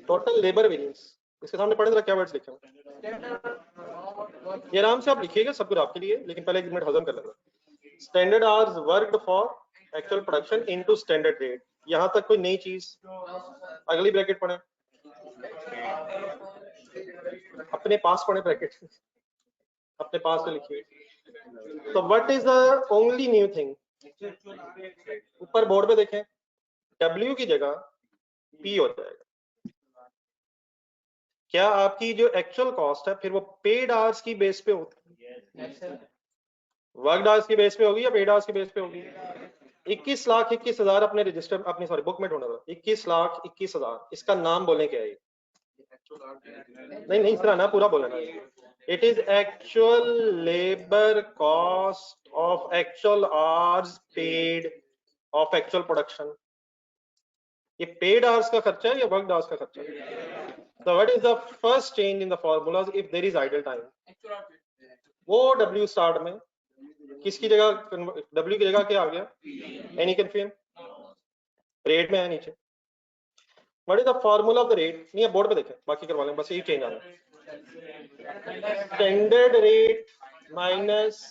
टोटल लेबर वेरिएंस। इसके सामने पढ़े जरा क्या वर्ड्स लिखे हैं। ये आराम से आप लिखिएगा, सब कुछ आपके लिए, लेकिन पहले 1 मिनट हजम कर लेगा। Standard hours worked for actual production into standard rate. यहां तक कोई नई चीज? अगली ब्रैकेट पढ़े, अपने पास पढ़े ब्रैकेट, अपने पास से लिखिए। तो what is the only new thing? ऊपर बोर्ड पे देखें, W की जगह P हो जाएगा। क्या आपकी जो एक्चुअल कॉस्ट है फिर वो पेड आवर्स की बेस पे होती है? वर्कड आवर्स की बेस पे होगी या पेड आवर्स की बेस पे होगी? 21,21,000 अपने रजिस्टर अपनी सॉरी बुक में ढूंढा था। 21,21,000, इसका नाम बोलें क्या है? नहीं नहीं, इस तरह ना पूरा बोलना है। It is actual labour cost of actual hours paid of actual production. ये पेड आवर्स का खर्चा है या वर्कड आवर्स का खर्चा है? So what is the first change in the formulas if there is idle time? वो W स्टार्ट में किसकी जगह, W की जगह क्या आ गया? Any confusion? रेट में है नीचे। What is the formula of the rate? नहीं बोर्ड पे देखें, बाकी करवा लें, बस यही चेंज आना। Standard rate minus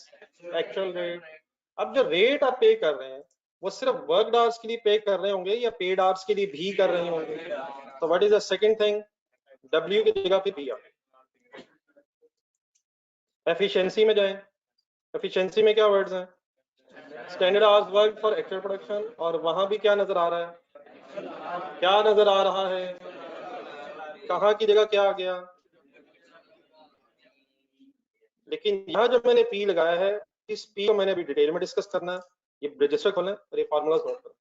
actual rate. अब जो रेट आप पे कर रहे हैं वो सिर्फ वर्क आवर्स के लिए पे कर रहे होंगे या पेड आवर्स के लिए भी कर रहे होंगे? तो what is the second thing? W की जगह पे P आ। एफिशिएंसी में जाएं, एफिशिएंसी में क्या वर्ड्स हैं? Standard hours work for actual production, और वहां भी क्या नजर आ रहा है? क्या नजर आ रहा है? कहाँ की जगह क्या आ गया? लेकिन यहाँ जो मैंने P लगाया है, इस P को मैंने अभी डिटेल में डिस्कस करना है। ये रजिस्टर खोलें और ये फार्मूलाज नोट करें।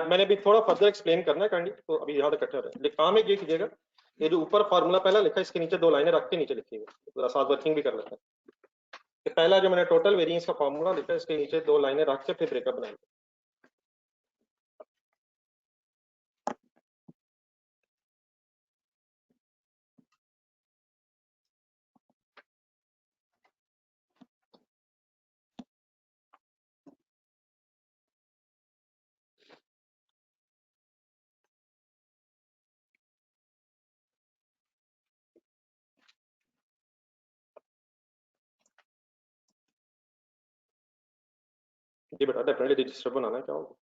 मैंने भी थोड़ा फर्दर एक्सप्लेन करना है काइंडली, तो अभी यहाँ तक इकट्ठा रहे। काम एक ये कीजिएगा, ये जो ऊपर फार्मूला पहला लिखा है इसके नीचे 2 लाइनें रख के नीचे लिखिएगा, जरा साथ वर्किंग भी कर लेते हैं। पहला जो मैंने टोटल वेरिएंस का फार्मूला लिखा है इसके नीचे 2 लाइनें रख के फिर ब्रेकअप बनाएंगे। जी बेटा डेफिनेटली रजिस्टर बनाना है, क्या होगा?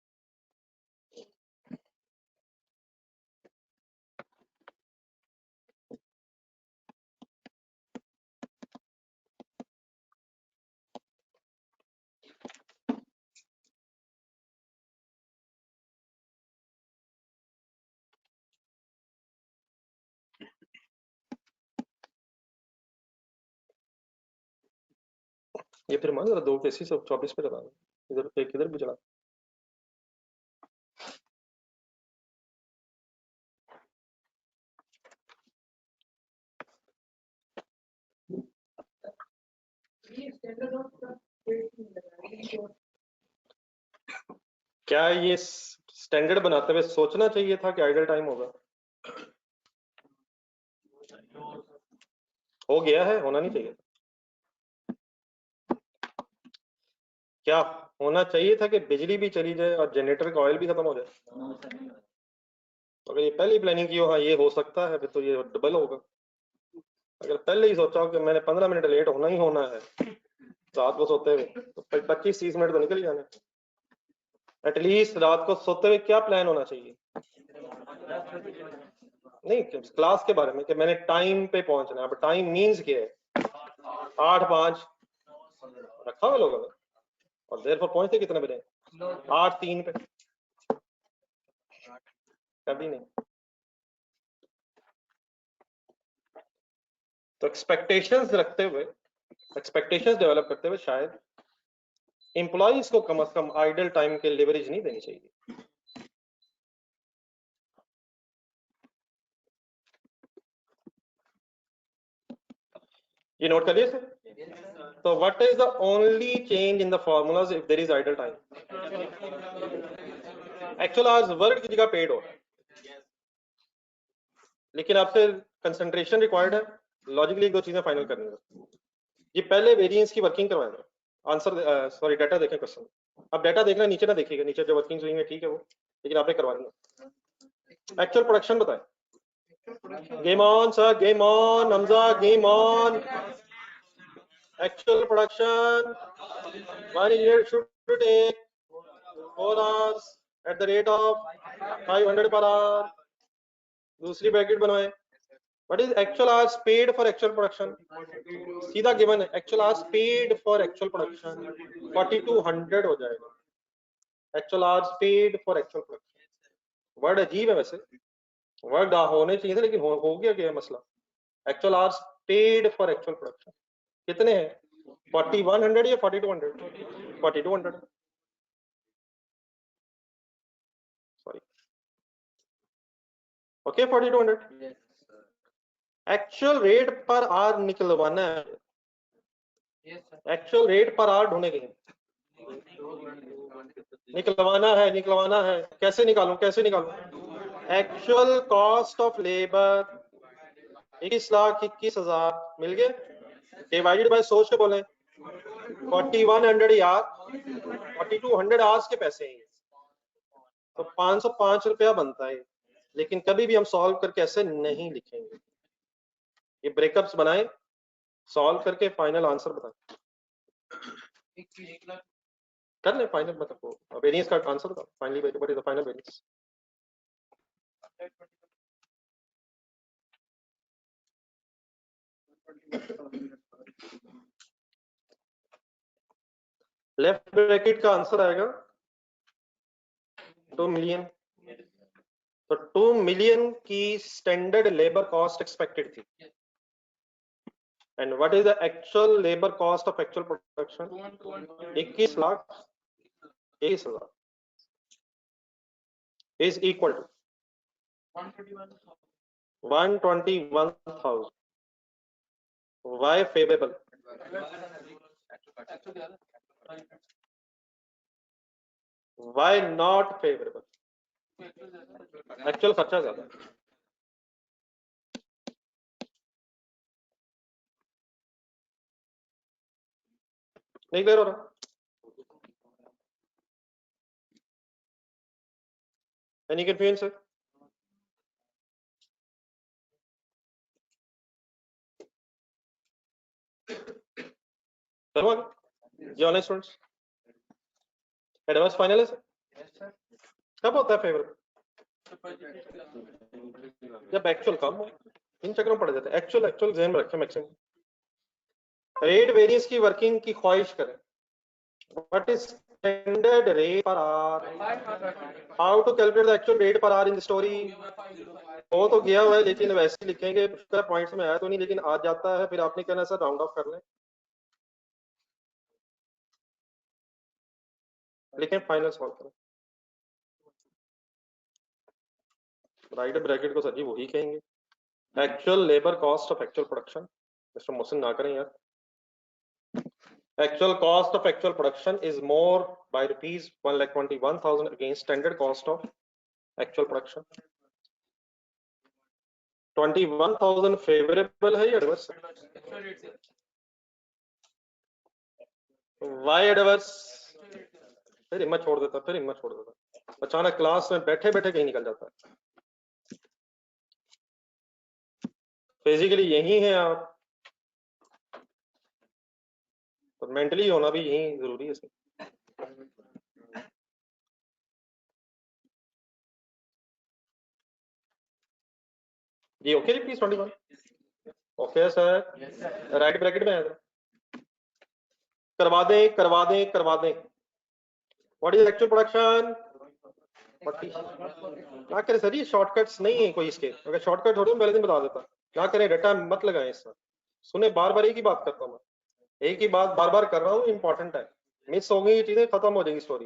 ये फिर मान जरा 2 केसी सब 24 पे चलाना, इधर एक इधर भी चला। क्या ये स्टैंडर्ड बनाते हुए सोचना चाहिए था कि आइडल टाइम होगा? हो गया है, होना नहीं चाहिए। क्या होना चाहिए था कि बिजली भी चली जाए और जनरेटर का ऑयल भी खत्म हो जाए? अगर ये पहले ही प्लानिंग की हो हाँ ये हो सकता है, फिर तो ये डबल होगा। अगर पहले ही सोचा हो कि मैंने 15 मिनट लेट होना ही होना है रात को सोते हुए, तो 25-30 मिनट तो निकल जाने। एटलीस्ट रात को सोते हुए क्या प्लान होना चाहिए, नहीं क्लास के बारे में कि मैंने टाइम पे पहुंचना है। अब टाइम मींस क्या है, 8:05 रखा हुआ लोगों ने, और देर पर पहुंचते कितने बजे, 8:03 पे, कभी नहीं। तो एक्सपेक्टेशंस रखते हुए, एक्सपेक्टेशंस डेवलप करते हुए शायद एम्प्लॉइज को कम से कम आइडल टाइम के लेवरेज नहीं देनी चाहिए। ये नोट करिए सर। तो what is the only change in the formulas if there is idle time? Actual hours work की जगह पेड हो रहा है, लेकिन आपसे कंसंट्रेशन रिक्वायर्ड है, लॉजिकली दो चीजें फाइनल करनी है। ये पहले वेरिएंस की वर्किंग करवाएंगे, आंसर सॉरी डाटा देखें क्वेश्चन। अब डाटा देखना, नीचे ना देखिएगा, नीचे जो वर्किंग हुई है ठीक है वो, लेकिन आपने करवानी है। एक्चुअल प्रोडक्शन बताएं। Game on sir, game on Hamza, game on. Actual production 1 unit should take 4 hours at the rate of 500 per hour। दूसरी ब्रैकेट बनवाएं, what is actual hours paid for actual production, सीधा गिवन है actual hours paid for actual production 4200 हो जाएगा। Actual hours paid for actual production, word अजीब है वैसे, word होने चाहिए थे लेकिन हो गया क्या मसला। Actual hours paid for actual production कितने हैं, 4100 या 4200? 4200 sorry, okay 4200। Actual rate per our निकलवाना है, एक्चुअल रेट पर आवर ढूंढने के लिए निकलवाना है। कैसे निकालूं, कैसे निकालूं? एक्चुअल कॉस्ट ऑफ लेबर 21,21,000 मिल गए, डिवाइडेड बाय सोच के बोले 4100 यार, 4200 आवर्स के पैसे हैं, तो 505 रुपया बनता है। लेकिन कभी भी हम सॉल्व करके ऐसे नहीं लिखेंगे, ये ब्रेकअप्स बनाए, सॉल्व करके फाइनल आंसर बताएं, कर ले फाइनल, मतलब वेरिएंस का आंसर बताओ finally, what is the final variance. Left bracket का आंसर आएगा 2 मिलियन। तो 2 मिलियन की स्टैंडर्ड लेबर कॉस्ट एक्सपेक्टेड थी, and what is the actual labour cost of actual production, 21 lakh 21,000 is equal to 121,000। why favorable, why not favorable? Actual खर्चा ज्यादा है, नहीं clear हो रहा? Any confusion sir? चलो ये ऑनलाइन स्टूडेंट्स एडवांस फाइनल है सर, कब होता है फेवरेबल? जब एक्चुअल कम हो, इन चक्करों में पड़ जाते हैं। एक्चुअल एक्चुअल ध्यान में रखें, मैक्सिमम रेट वेरिएंस की वर्किंग की ख्वाहिश करें। What is standard rate per hour, how to calculate the actual rate per hour in the story. वो तो गया हुआ है, लेकिन वैसे लिखेंगे, पॉइंट्स में आया तो नहीं, लेकिन आ जाता है, फिर आपने कहना सर राउंड ऑफ कर लें, लेकिन फाइनल सॉल्व करें। राइट ब्रैकेट को सर जी वही कहेंगे, actual labour cost of actual production. Mister Mohsin ना करें यार, actual cost of actual production is more by rupees 1,21,000 against standard cost of actual production। 21,000 favorable है या adverse? why adverse? फिर हिम्मत छोड़ देता, अचानक क्लास में बैठे बैठे कहीं निकल जाता है। फिजिकली यही है आप, तो मेंटली होना भी यही जरूरी है इसमें। जी ओके जी please 21 okay sir, right bracket में आएगा, करवा दें करवा दें करवा दें। What is actual production? ना करें सर, ये शॉर्टकट्स नहीं है कोई इसके, अगर शॉर्टकट होते पहले दिन बता देता। ना करें, डाटा मत लगाएं इसमें। सुने, बार बार एक ही बात करता हूँ मैं, एक ही बात बार बार कर रहा हूँ, इंपॉर्टेंट है। मिस हो गई ये चीजें, खत्म हो जाएगी स्टोरी।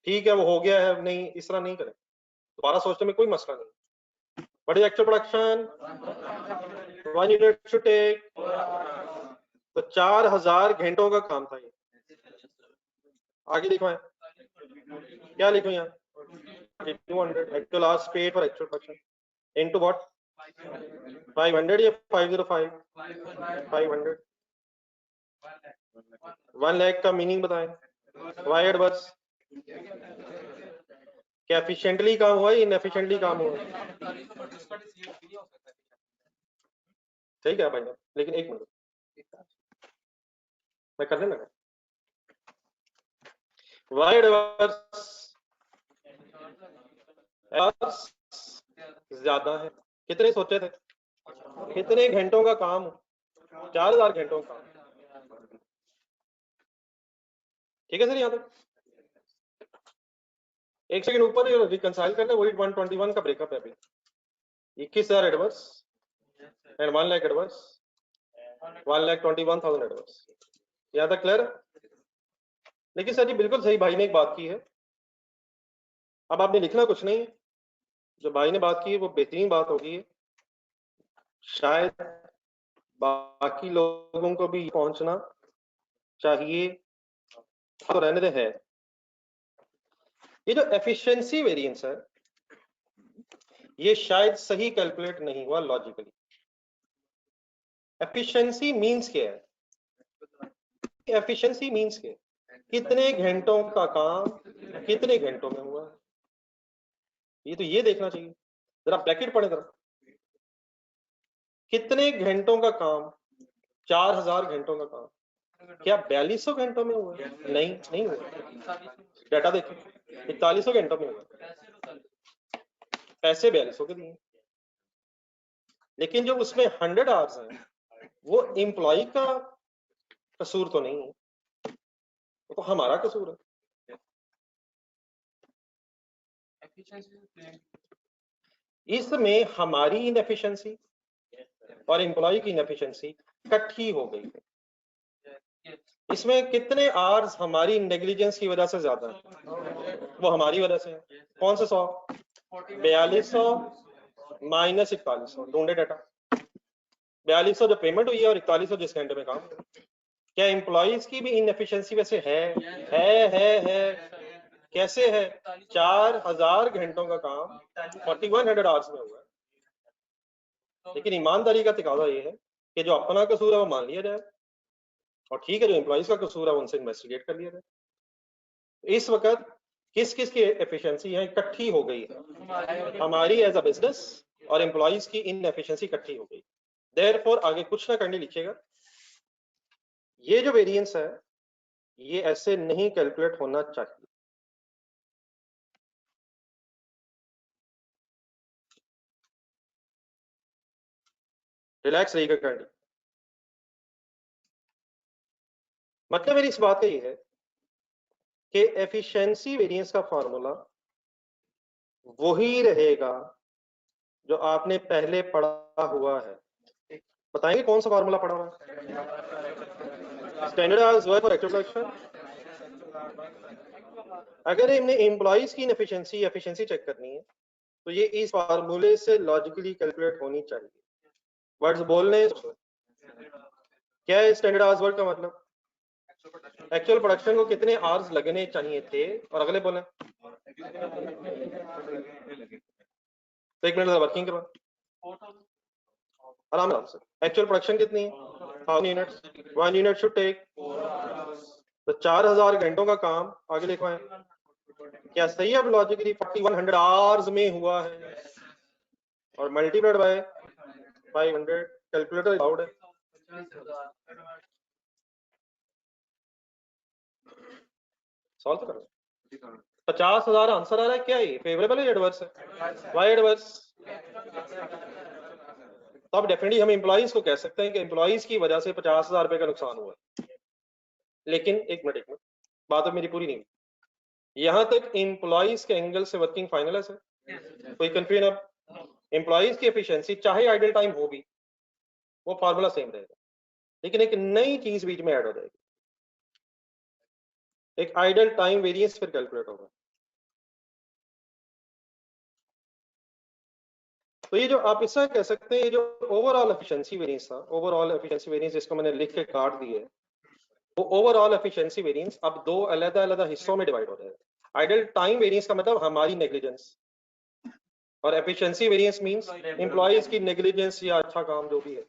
ठीक है वो हो गया है, नहीं इस तरह नहीं करें, दोबारा सोचने में कोई मसला नहीं। What is actual production? 1 unit should take, तो 4000 घंटों का काम था ये। आगे लिखो है, क्या लिखो यहाँ? 200 actual hours paid for actual production into what? 500 या 505? 500। 1 लाख का मीनिंग बताएं। Y adverse? क्या एफिशिएंटली काम हुआ या इनएफिशिएंटली काम हुआ? ठीक है भाई, लेकिन एक मिनट मैं कर देना। वाई एडवर्स ज्यादा है, कितने सोचे थे? कितने घंटों का काम? 4000 घंटों का। ठीक है सर, यहाँ तक एक सेकंड ऊपर रिकंसाइल करना, वही 121 का ब्रेकअप है अभी। 21,000 adverse and 1 lakh adverse, 1,21,000 adverse. यहाँ तक क्लियर? लेकिन सर जी बिल्कुल सही भाई ने एक बात की है, अब आपने लिखना कुछ नहीं है, जो भाई ने बात की है वो बेहतरीन बात होगी, शायद बाकी लोगों को भी पहुंचना चाहिए, तो रहने दे है। ये जो एफिशिएंसी वेरिएंस है ये शायद सही कैलकुलेट नहीं हुआ लॉजिकली। एफिशिएंसी मींस क्या है? एफिशिएंसी मींस क्या है? कितने घंटों का काम कितने घंटों में हुआ, ये तो ये देखना चाहिए। जरा ब्रैकेट पढ़े जरा, कितने घंटों का काम? 4000 घंटों का काम, क्या 4200 घंटों में हुआ? नहीं, नहीं हुआ। डाटा देखो, 4100 घंटों में हुआ, पैसे 4200 के दिए, लेकिन जो उसमें 100 आवर्स हैं वो एम्प्लॉय का कसूर तो नहीं है, वो तो हमारा कसूर है। इसमें हमारी इनएफिशिएंसी और एम्प्लॉय की इनएफिशिएंसी इकट्ठी हो गई है। इसमें कितने आवर्स हमारी नेग्लिजेंस की वजह से ज्यादा है? वो हमारी वजह से है। कौन सा 100? 4200 माइनस 4100, ढूंढे डाटा। 4200 जो पेमेंट हुई है और 4100 जिस घंटे में काम। क्या एम्प्लॉइज की भी इनएफिशिएंसी वैसे है? कैसे है? 4000 घंटों का काम 4100 आवर्स में हुआ है, लेकिन ईमानदारी का तकाजा ये है कि जो अपना कसूर है वो मान लिया जाए, और ठीक है जो एम्प्लॉइज का कसूर है उनसे इन्वेस्टिगेट कर लिया जाए। इस वक्त किस किस की एफिशिएंसी है इकट्ठी हो गई है, हमारी एज अ बिजनेस और एम्प्लॉइज की इनएफिशिएंसी इकट्ठी हो गई। देयरफॉर आगे कुछ ना करने लिखिएगा, ये जो वेरिएंस है ये ऐसे नहीं कैलकुलेट होना चाहिए। रिलैक्स रहिएगा कैंडी। मतलब मेरी इस बात का ये है कि एफिशिएंसी वेरिएंस का फॉर्मूला वही रहेगा जो आपने पहले पढ़ा हुआ है। बताएंगे कौन सा फॉर्मूला पढ़ा हुआ है? Standard hours work for actual production. अगर हमने एम्प्लॉइज की एफिशिएंसी चेक करनी है तो ये इस फार्मूले से लॉजिकली कैलकुलेट होनी चाहिए। वर्ड्स बोलने क्या है स्टैंडर्ड आवर्स वर्क का मतलब? एक्चुअल प्रोडक्शन को कितने आवर्स लगने चाहिए थे, और अगले बोले तो 1 मिनट वर्किंग करवा आराम से। एक्चुअल प्रोडक्शन कितनी है? 1000 यूनिट्स, 1 यूनिट शुड टेक, तो 4000 घंटों का काम आगे लिखवा है। क्या सही है? अब लॉजिकली 4100 आवर्स में हुआ है और मल्टीप्लाइड बाय 500 कैलकुलेटर अलाउड है। सॉल्व तो करो। 50,000 आंसर आ रहा है, क्या है फेवरेबल है एडवर्स है? Why adverse? तो अब डेफिनेटली हम एम्प्लॉइज को कह सकते हैं कि एम्प्लॉइज की वजह से 50,000 रुपए का नुकसान हुआ है। लेकिन एक मिनट बात अब मेरी पूरी नहीं हुई। यहां तक एम्प्लॉइज के एंगल से वर्किंग फाइनल है सर? कोई कंफ्यूजन? अब एम्प्लॉइज की एफिशिएंसी चाहे आइडल टाइम हो भी, वो फार्मूला सेम रहेगा, लेकिन एक नई चीज बीच में ऐड हो जाएगी, एक आइडल टाइम वेरिएंस फिर कैलकुलेट होगा। तो ये जो आप इससे कह सकते हैं, ये जो ओवरऑल एफिशिएंसी वेरिएंस था, ओवरऑल एफिशिएंसी वेरिएंस जिसको मैंने लिख के काट दिए, वो ओवरऑल एफिशिएंसी वेरिएंस अब दो अलग-अलग हिस्सों में डिवाइड हो जाएगा। आइडल टाइम वेरिएंस का मतलब हमारी नेग्लिजेंस, और एफिशिएंसी वेरिएंस मींस एम्प्लॉइज की नेग्लिजेंस या अच्छा काम जो भी है।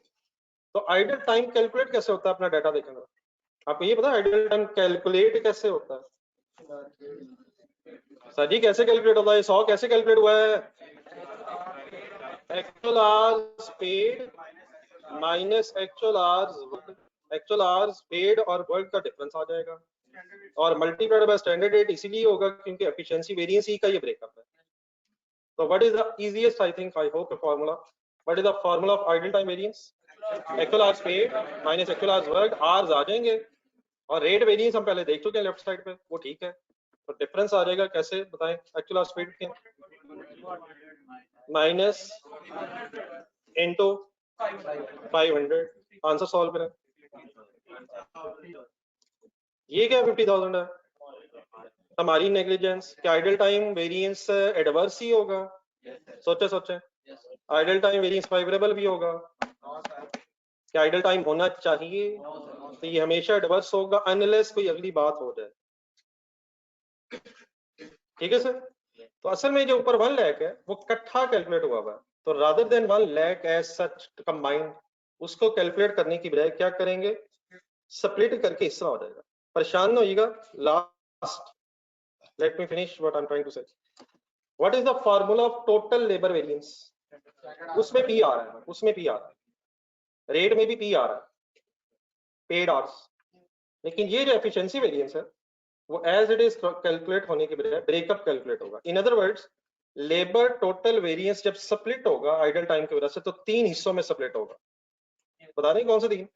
तो आइडल टाइम कैलकुलेट कैसे होता है? अपना डाटा देखेंगे। आपको ये पता है आइडल टाइम कैलकुलेट कैसे होता है? सर जी कैसे कैलकुलेट होता है? 100 कैसे कैलकुलेट हुआ है? Actual hours paid minus actual hours work. Actual hours paid और वर्क का डिफरेंस आ जाएगा, और मल्टीप्लाइड बाय स्टैंडर्ड रेट इसीलिए होगा क्योंकि एफिशिएंसी वेरिएंस ही का ये ब्रेकअप है। So what is the easiest, I think, I hope, a formula? What is the formula of idle time variance? Actual hours paid minus actual hours worked, hours आ जाएंगे, और rate variance हम पहले देख चुके हैं लेफ्ट साइड पे, वो ठीक है। तो डिफरेंस आ जाएगा कैसे बताएं? एक्चुअल आवर्स पेड के माइनस इनटू 500, आंसर सॉल्व करें। ये क्या 50,000 है? हमारी नेग्लिजेंस। क्या आइडल टाइम वेरिएंस एडवर्स ही होगा? सोचे सोचे, आइडल टाइम वेरिएंस फेवरेबल भी होगा। क्या आइडल टाइम होना चाहिए? तो ये हमेशा एडवर्स होगा अनलेस कोई अगली बात हो जाए। ठीक है सर? तो असल में जो ऊपर 1 लाख है वो इकट्ठा कैलकुलेट हुआ है, तो rather than 1 lakh as such combined, उसको कैलकुलेट करने की बजाय क्या करेंगे? स्प्लिट करके इस तरह हो जाएगा। परेशान ना होइएगा। Last, let me finish what I am trying to say. What is the formula of total labour variance? उसमें पी आ रहा है, उसमें पी आ रहा है, रेट में भी पी आ रहा है, पेड आवर्स। लेकिन ये जो एफिशिएंसी वेरिएंस है वो एज इट इज कैलकुलेट होने के बजाय ब्रेकअप कैलकुलेट होगा। इन other words, labour total variance जब स्प्लिट होगा आइडल टाइम की वजह से, तो 3 हिस्सों में स्प्लिट होगा। बता रहे कौन से 3?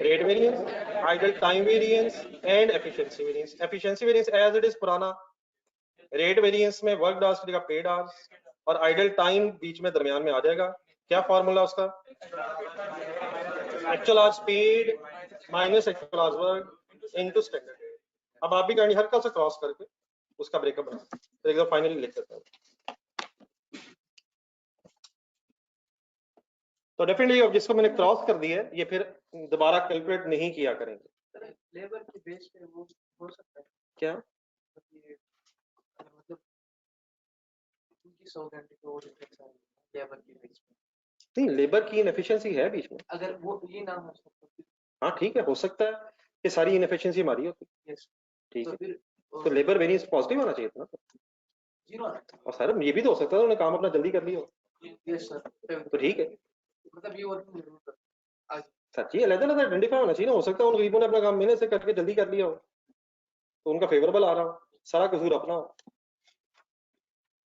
Rate variance, idle time variance and efficiency variance. Efficiency variance as it is पुराना, रेट वेरिएंस में वर्क आवर्स का पेड आवर्स, और आइडल टाइम बीच में दरमियान में आ जाएगा। क्या फॉर्मूला उसका? Actual hours paid minus actual hours work into standard. अब आप भी गाड़ी हल्का सा क्रॉस करके उसका ब्रेकअप बना, तो एकदम फाइनली लिख देते हैं। तो डेफिनेटली अब जिसको मैंने क्रॉस कर दिया है, ये फिर दोबारा कैलकुलेट नहीं किया करेंगे। लेबर के बेस पे वो हो सकता है क्या? मतलब उनकी 100 घंटे का वो डिफरेंस है लेबर के बेस पे। नहीं, लेबर की इनएफिशिएंसी है बीच में। अगर वो ये ना हो सकता, हाँ ठीक है, हो सकता है कि सारी इनएफिशिएंसी हमारी होती है। ठीक तो है, फिर तो लेबर वेरिएंस पॉजिटिव आना चाहिए था ना। जीरो आना और सर ये भी तो हो सकता है उन्होंने काम अपना जल्दी कर लिया हो, चाहिए। यस सर, तो ठीक है। मतलब ये वर्किंग जरूर कर सच्ची अलग-अलग आइडेंटिफाई होना चाहिए ना। हो सकता है उन गरीबों ने अपना काम मेहनत से करके जल्दी कर लिया हो, तो उनका फेवरेबल आ रहा हो, सारा कसूर अपना हो।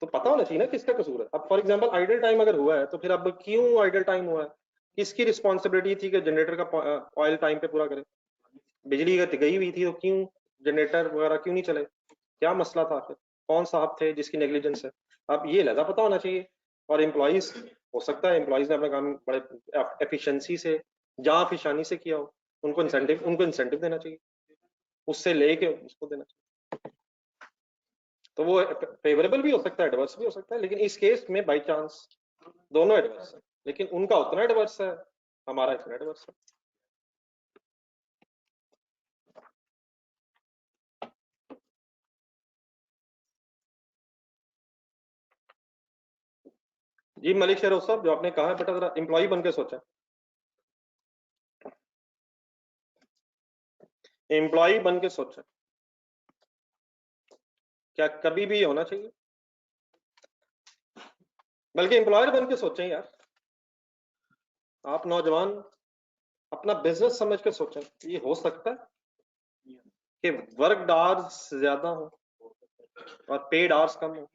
तो पता होना चाहिए ना किसका कसूर है। अब फॉर एग्जांपल आइडल टाइम अगर हुआ है, तो फिर अब क्यों आइडल टाइम हुआ है? किसकी रिस्पॉन्सिबिलिटी थी कि जनरेटर का ऑयल टाइम पे पूरा करे? बिजली अगर गई हुई थी तो क्यों जनरेटर वगैरह क्यों नहीं चले? क्या मसला था? फिर कौन साहब थे जिसकी नेग्लिजेंस है? अब ये लगा पता होना चाहिए। और एम्प्लॉइज, हो सकता है एम्प्लॉइज ने अपना काम बड़े एफिशिएंसी से, जहाँ फिशानी से किया हो, उनको इंसेंटिव देना चाहिए, उससे लेके उसको देना चाहिए। तो वो फेवरेबल भी हो सकता है, एडवर्स भी हो सकता है, लेकिन इस केस में बाई चांस दोनों एडवर्स है, लेकिन उनका उतना एडवर्स है, हमारा इतना एडवर्स है। जी मलिक शेरोज साहब, जो आपने कहा है बेटा, जरा एम्प्लॉय बन के सोचा, एम्प्लॉय बन के सोचा, क्या कभी भी होना चाहिए? बल्कि एम्प्लॉयर बन के सोचें यार। आप नौजवान अपना बिजनेस समझ के सोचें, ये हो सकता है कि वर्क आवर्स ज्यादा हो और पेड आवर्स कम हो?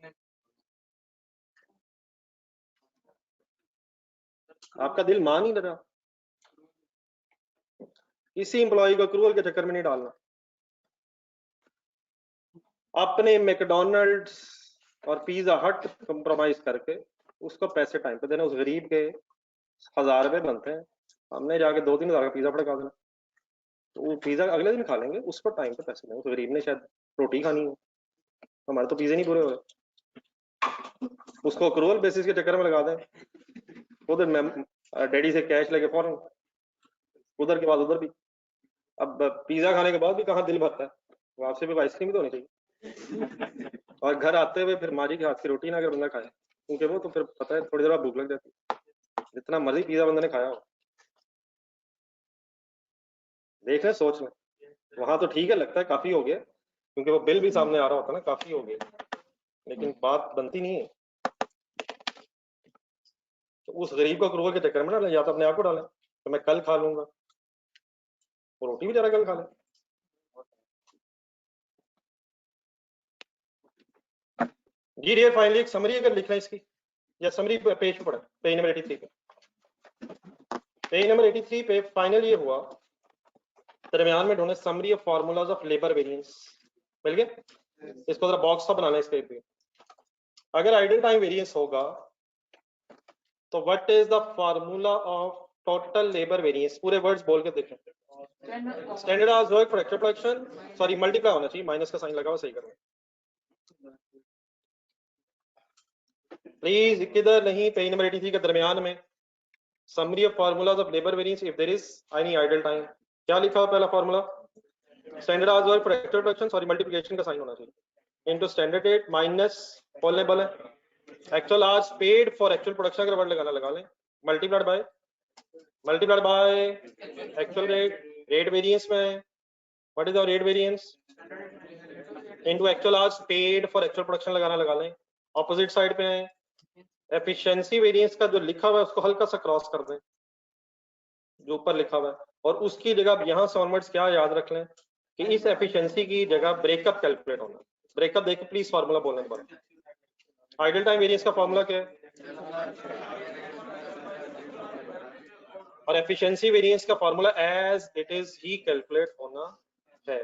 आपका दिल मान ही नहीं रहा। इसी एम्प्लॉय को अक्रूवल के चक्कर में नहीं डालना। अपने मैकडोनल्ड्स और पिज्जा हट कंप्रोमाइज करके उसको पैसे टाइम पे देना। उस गरीब के 1000 रुपए बनते हैं, हमने जाके 2-3 हजार का पिज्जा पड़का देना, तो वो पिज्जा अगले दिन खा लेंगे, उसको टाइम पे पैसे देंगे। उस गरीब ने शायद रोटी खानी हो, हमारे तो पिज्जे नहीं पूरे हुए, उसको अक्रूवल बेसिस के चक्कर में लगा दें। उधर डैडी से कैश लेके फौरन उधर के बाद उधर भी। अब पिज्जा खाने के बाद भी कहाँ दिल भरता है, वहां से भी आइसक्रीम तो होनी चाहिए। और घर आते हुए फिर माँ जी के हाथ की रोटी ना अगर बंदा खाए, क्योंकि वो तो फिर पता है थोड़ी देर बाद भूख लग जाती है, जितना मर्जी पिज्जा बंदा ने खाया हो। देख लें, सोच लें, वहां तो ठीक है, लगता है काफी हो गया, क्योंकि वो बिल भी सामने आ रहा होता है ना, काफी हो गया, लेकिन बात बनती नहीं है। तो उस गरीब को अक्रूवल के चक्कर में ना, या तो अपने आप को डालें तो मैं कल खा लूंगा, वो रोटी भी जरा कल खा ले। जी डियर, फाइनली एक समरी अगर लिखना है इसकी, या समरी पेज पे पढ़े, पेज नंबर 83 पे। पेज नंबर 83 पे फाइनल ये हुआ, दरमियान में ढूंढे summary of formulas of labour variance. मिल गया? इसको जरा बॉक्स सा बनाना है इसके पे। अगर आइडल टाइम वेरिएंस होगा तो what is the formula of total labour variance? पूरे वर्ड्स बोल के देखें। Standard hours work for actual production, sorry multiply होना चाहिए, माइनस का साइन लगा हुआ, सही करो प्लीज, किधर नहीं, पेज नंबर 83 के दरमियान में summary of formulas of labour variance if there is any idle time. क्या लिखा हुआ पहला formula? Standard hours work for actual production, sorry multiplication का साइन होना चाहिए, इनटू स्टैंडर्ड रेट माइनस बोलने बोले actual hours paid for actual production, अगर वर्ड लगाना लगा लें, multiplied by actual rate variance में what is hour rate variance into actual hours paid for actual production लगाना लगा लें। ऑपोजिट साइड पे है एफिशिएंसी वेरिएंस का जो लिखा हुआ है उसको हल्का सा क्रॉस कर दें, जो ऊपर लिखा हुआ है, और उसकी जगह यहां से ऑनवर्ड्स क्या याद रख लें कि इस एफिशिएंसी की जगह ब्रेकअप कैलकुलेट होना। ब्रेकअप देखो प्लीज, फार्मूला बोलने के बाद। आइडल टाइम वेरिएंस का फार्मूला क्या है और एफिशिएंसी वेरिएंस का फार्मूला एज इट इज ही कैलकुलेट होना है।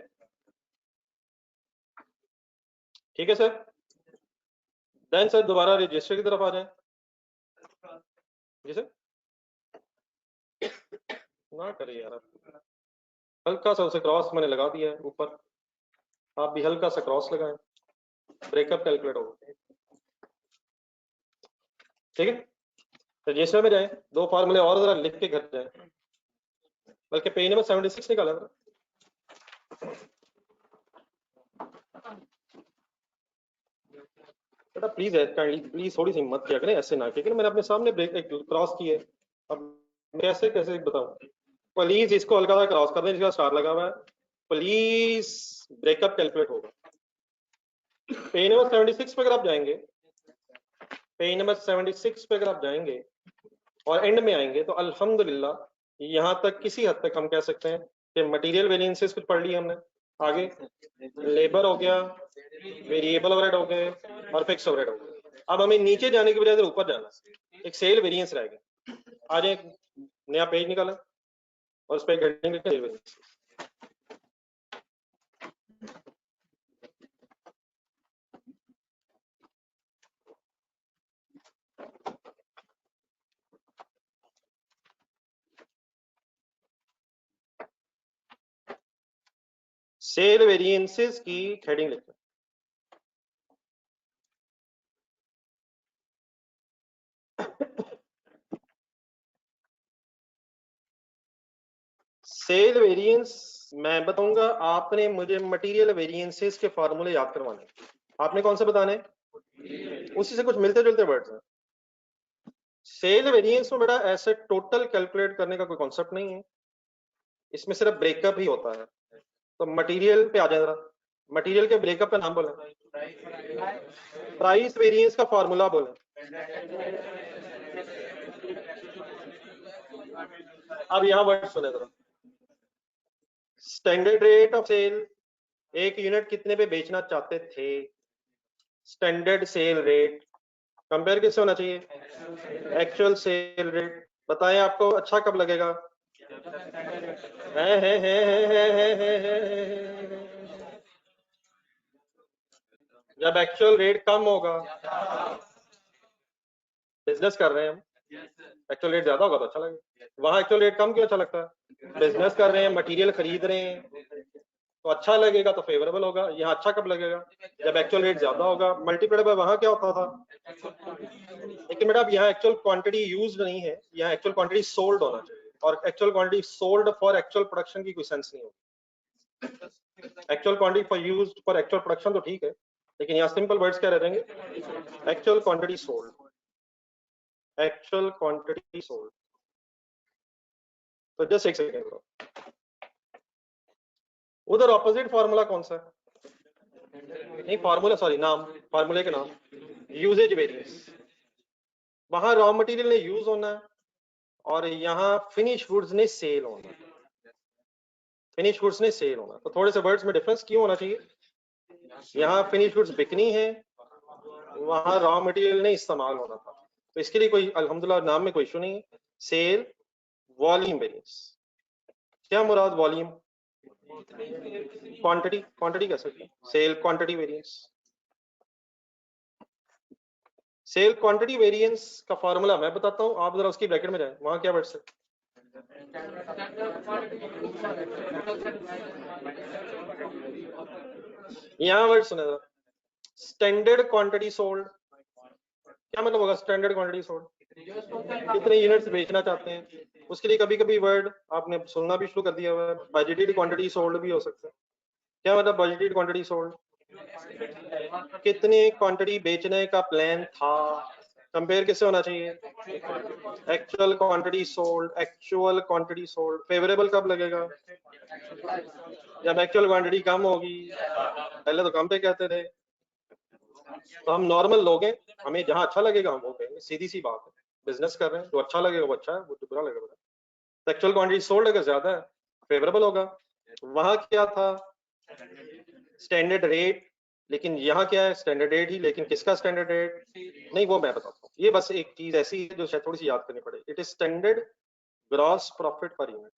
ठीक है सर? देन सर दोबारा रजिस्टर की तरफ आ जाएं। जी सर, ना करिए यार, हल्का सा उसे क्रॉस मैंने लगा दिया है ऊपर, आप भी हल्का सा क्रॉस लगाएं, ब्रेकअप कैलकुलेट होगा। ठीक है, रजिस्टर में जाएं, दो फार्मूले और जरा लिख के घर जाएं, बल्कि पेज नंबर 76 निकाला था। बेटा प्लीज है, काइंडली प्लीज थोड़ी सी हिम्मत किया करें, ऐसे ना किया करें, मैंने अपने सामने ब्रेक क्रॉस की है, अब कैसे कैसे बताऊं? प्लीज इसको हल्का सा क्रॉस कर दें, जिसका स्टार लगा हुआ है, प्लीज ब्रेकअप कैलकुलेट होगा। पेज नंबर 76 पे अगर आप जाएंगे, पेज नंबर 76 पे अगर आप जाएंगे और एंड में आएंगे तो अल्हम्दुलिल्लाह यहाँ तक किसी हद तक हम कह सकते हैं कि मटेरियल वेरिएंसेस कुछ पढ़ लिए हमने, आगे लेबर हो गया, वेरिएबल ओवरहेड हो गए और फिक्स ओवरहेड हो गए। अब हमें नीचे जाने की बजाय ऊपर जाना, एक सेल वेरिएंस रह गया। आज एक नया पेज निकाला और उस पर हेडिंग लिखा सेल वेरिएंस। सेल वेरिएंसेस की हेडिंग लिखना। सेल वेरिएंस मैं बताऊंगा, आपने मुझे मटेरियल वेरिएंसेस के फार्मूले याद करवाने। आपने कौन से बताने? उसी से कुछ मिलते जुलते वर्ड्स हैं। सेल वेरिएंस में बेटा ऐसे टोटल कैलकुलेट करने का कोई कॉन्सेप्ट नहीं है, इसमें सिर्फ ब्रेकअप ही होता है। तो मटेरियल पे आ जाए जरा, मटेरियल के ब्रेकअप का नाम बोले, प्राइस वेरिएंस का फार्मूला बोले, अब यहाँ वर्ड सुने जरा, स्टैंडर्ड रेट ऑफ सेल, एक यूनिट कितने पे बेचना चाहते थे, स्टैंडर्ड सेल रेट कंपेयर किससे होना चाहिए, एक्चुअल सेल रेट। बताएं आपको अच्छा कब लगेगा, जब एक्चुअल रेट कम होगा। बिजनेस कर रहे हैं हम, एक्चुअल रेट ज्यादा होगा तो अच्छा लगेगा। वहां एक्चुअल रेट कम क्यों अच्छा लगता है, बिजनेस कर रहे हैं, मटेरियल खरीद रहे हैं तो अच्छा लगेगा, तो फेवरेबल होगा। यहाँ अच्छा कब लगेगा, जब एक्चुअल रेट ज्यादा होगा। मल्टीप्लाइड बाय वहां क्या होता था, लेकिन बेटा अब यहाँ एक्चुअल क्वांटिटी यूज नहीं है, यहाँ एक्चुअल क्वांटिटी सोल्ड होना चाहिए, और actual quantity sold for actual production की कोई सेंस नहीं होगी। Actual quantity for use for actual production तो ठीक है, लेकिन यहाँ सिंपल वर्ड्स क्या रह जाएंगे, actual quantity sold, actual quantity sold. तो जस्ट एक सेकेंड, उधर ऑपोजिट फार्मूला कौन सा है, नहीं फार्मूला सॉरी नाम, फार्मूले के नाम, यूजेज वेरिएंस। वहां रॉ मटेरियल ने यूज होना है और यहाँ फिनिश गुड्स ने सेल होना, फिनिश गुड्स ने सेल होना। तो थोड़े से वर्ड्स में डिफरेंस क्यों होना चाहिए, यहाँ फिनिश गुड्स बिकनी है, वहां रॉ मटेरियल ने इस्तेमाल होना था। तो इसके लिए कोई अल्हम्दुलिल्लाह नाम में कोई इशू नहीं है। सेल वॉल्यूम वेरिएंस, क्या मुराद वॉल्यूम, क्वांटिटी, क्वांटिटी कह सकते हैं, sale quantity variance. Sale quantity variance का फॉर्मूला मैं बताता हूं, आप जरा उसकी ब्रैकेट में जाएं, वहां क्या वर्ड्स है, यहाँ वर्ड सुने जरा, स्टैंडर्ड क्वांटिटी सोल्ड। क्या मतलब होगा स्टैंडर्ड क्वांटिटी सोल्ड, कितने यूनिट्स बेचना चाहते हैं। उसके लिए कभी कभी वर्ड आपने सुनना भी शुरू कर दिया हुआ है, बजटेड क्वांटिटी सोल्ड भी हो सकता है। क्या मतलब बजटेड क्वांटिटी सोल्ड, कितनी क्वांटिटी बेचने का प्लान था, कंपेयर किससे होना चाहिए, actual quantity sold, actual quantity sold. Favourable कब लगेगा, जब एक्चुअल क्वांटिटी कम होगी, पहले तो कम पे कहते थे। तो हम नॉर्मल लोग हैं, हमें जहां अच्छा लगेगा हम वो कहेंगे, सीधी सी बात है। बिजनेस कर रहे हैं, जो अच्छा लगेगा वो अच्छा है, वो जो बुरा लगेगा बुरा। तो एक्चुअल क्वांटिटी सोल्ड अगर ज्यादा है फेवरेबल होगा। वहां क्या था, स्टैंडर्ड रेट, लेकिन यहाँ क्या है, स्टैंडर्ड रेट ही, लेकिन किसका स्टैंडर्ड रेट, नहीं वो मैं बताता हूँ। ये बस एक चीज ऐसी है जो शायद थोड़ी सी याद करनी पड़ेगी, it is standard gross profit per unit.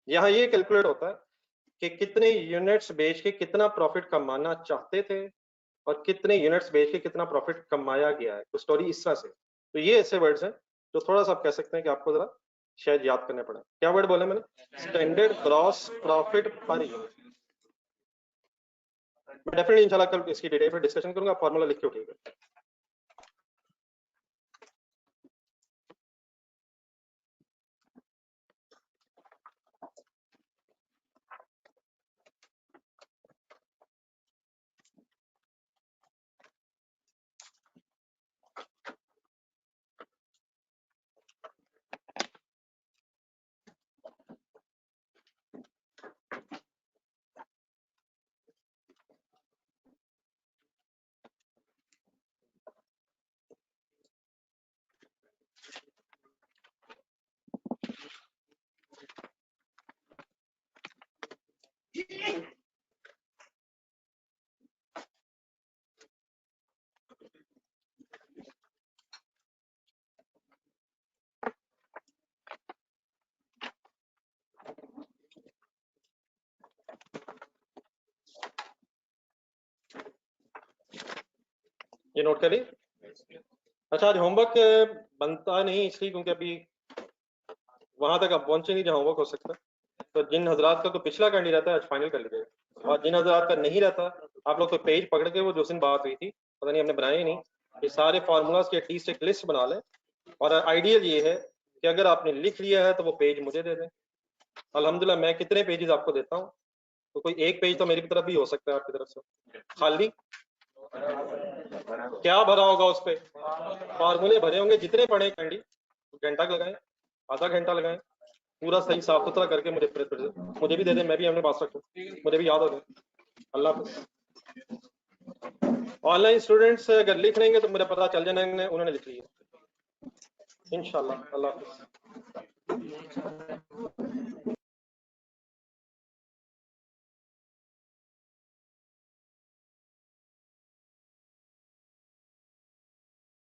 यहाँ ये कैलकुलेट होता है कि कितने यूनिट्स बेच के कितना प्रॉफिट कमाना चाहते थे और कितने यूनिट्स बेच के कितना प्रॉफिट कमाया गया है। तो स्टोरी इस तरह से। तो ये ऐसे वर्ड्स हैं जो थोड़ा सा आप कह सकते हैं कि आपको जरा शायद याद करने पड़े। क्या वर्ड बोले मैंने, standard gross profit per unit. मैं डेफिनेटली इंशाल्लाह कल इसकी डिटेल पे डिस्कशन करूंगा, फॉर्मूला लिख के उठिएगा। ये नोट करिए। अच्छा आज होमवर्क बनता नहीं इसलिए क्योंकि अभी वहां तक आप पहुंचे नहीं जहाँ होमवर्क हो सकता है। तो जिन हजरात का तो पिछला करनी रहता है आज फाइनल कर लीजिएगा, और जिन हजरात का नहीं रहता आप लोग तो पेज पकड़ के, वो जो दिन बात हुई थी पता नहीं हमने बनाए ही नहीं, ये सारे फार्मूलाज की एटलीस्ट एक लिस्ट बना लें। और आइडियल ये है कि अगर आपने लिख लिया है तो वो पेज मुझे दे दें। अल्हम्दुलिल्लाह मैं कितने पेजेस आपको देता हूँ, तो कोई एक पेज तो मेरी तरफ भी हो सकता है आपकी तरफ से खाली। क्या भरा होगा उस पर, फार्मूले भरे होंगे, जितने पढ़े कैंडी, घंटा लगाएं, आधा घंटा लगाएं, पूरा सही साफ सुथरा करके मुझे भी दे दें, मैं भी अपने पास रखूं, मुझे भी याद हो जाए। अल्लाह हाफ़िज़। ऑनलाइन स्टूडेंट्स अगर लिख लेंगे तो मुझे पता चल जाना उन्होंने लिख लिया इंशाल्लाह। अल्लाह हाफ़िज़।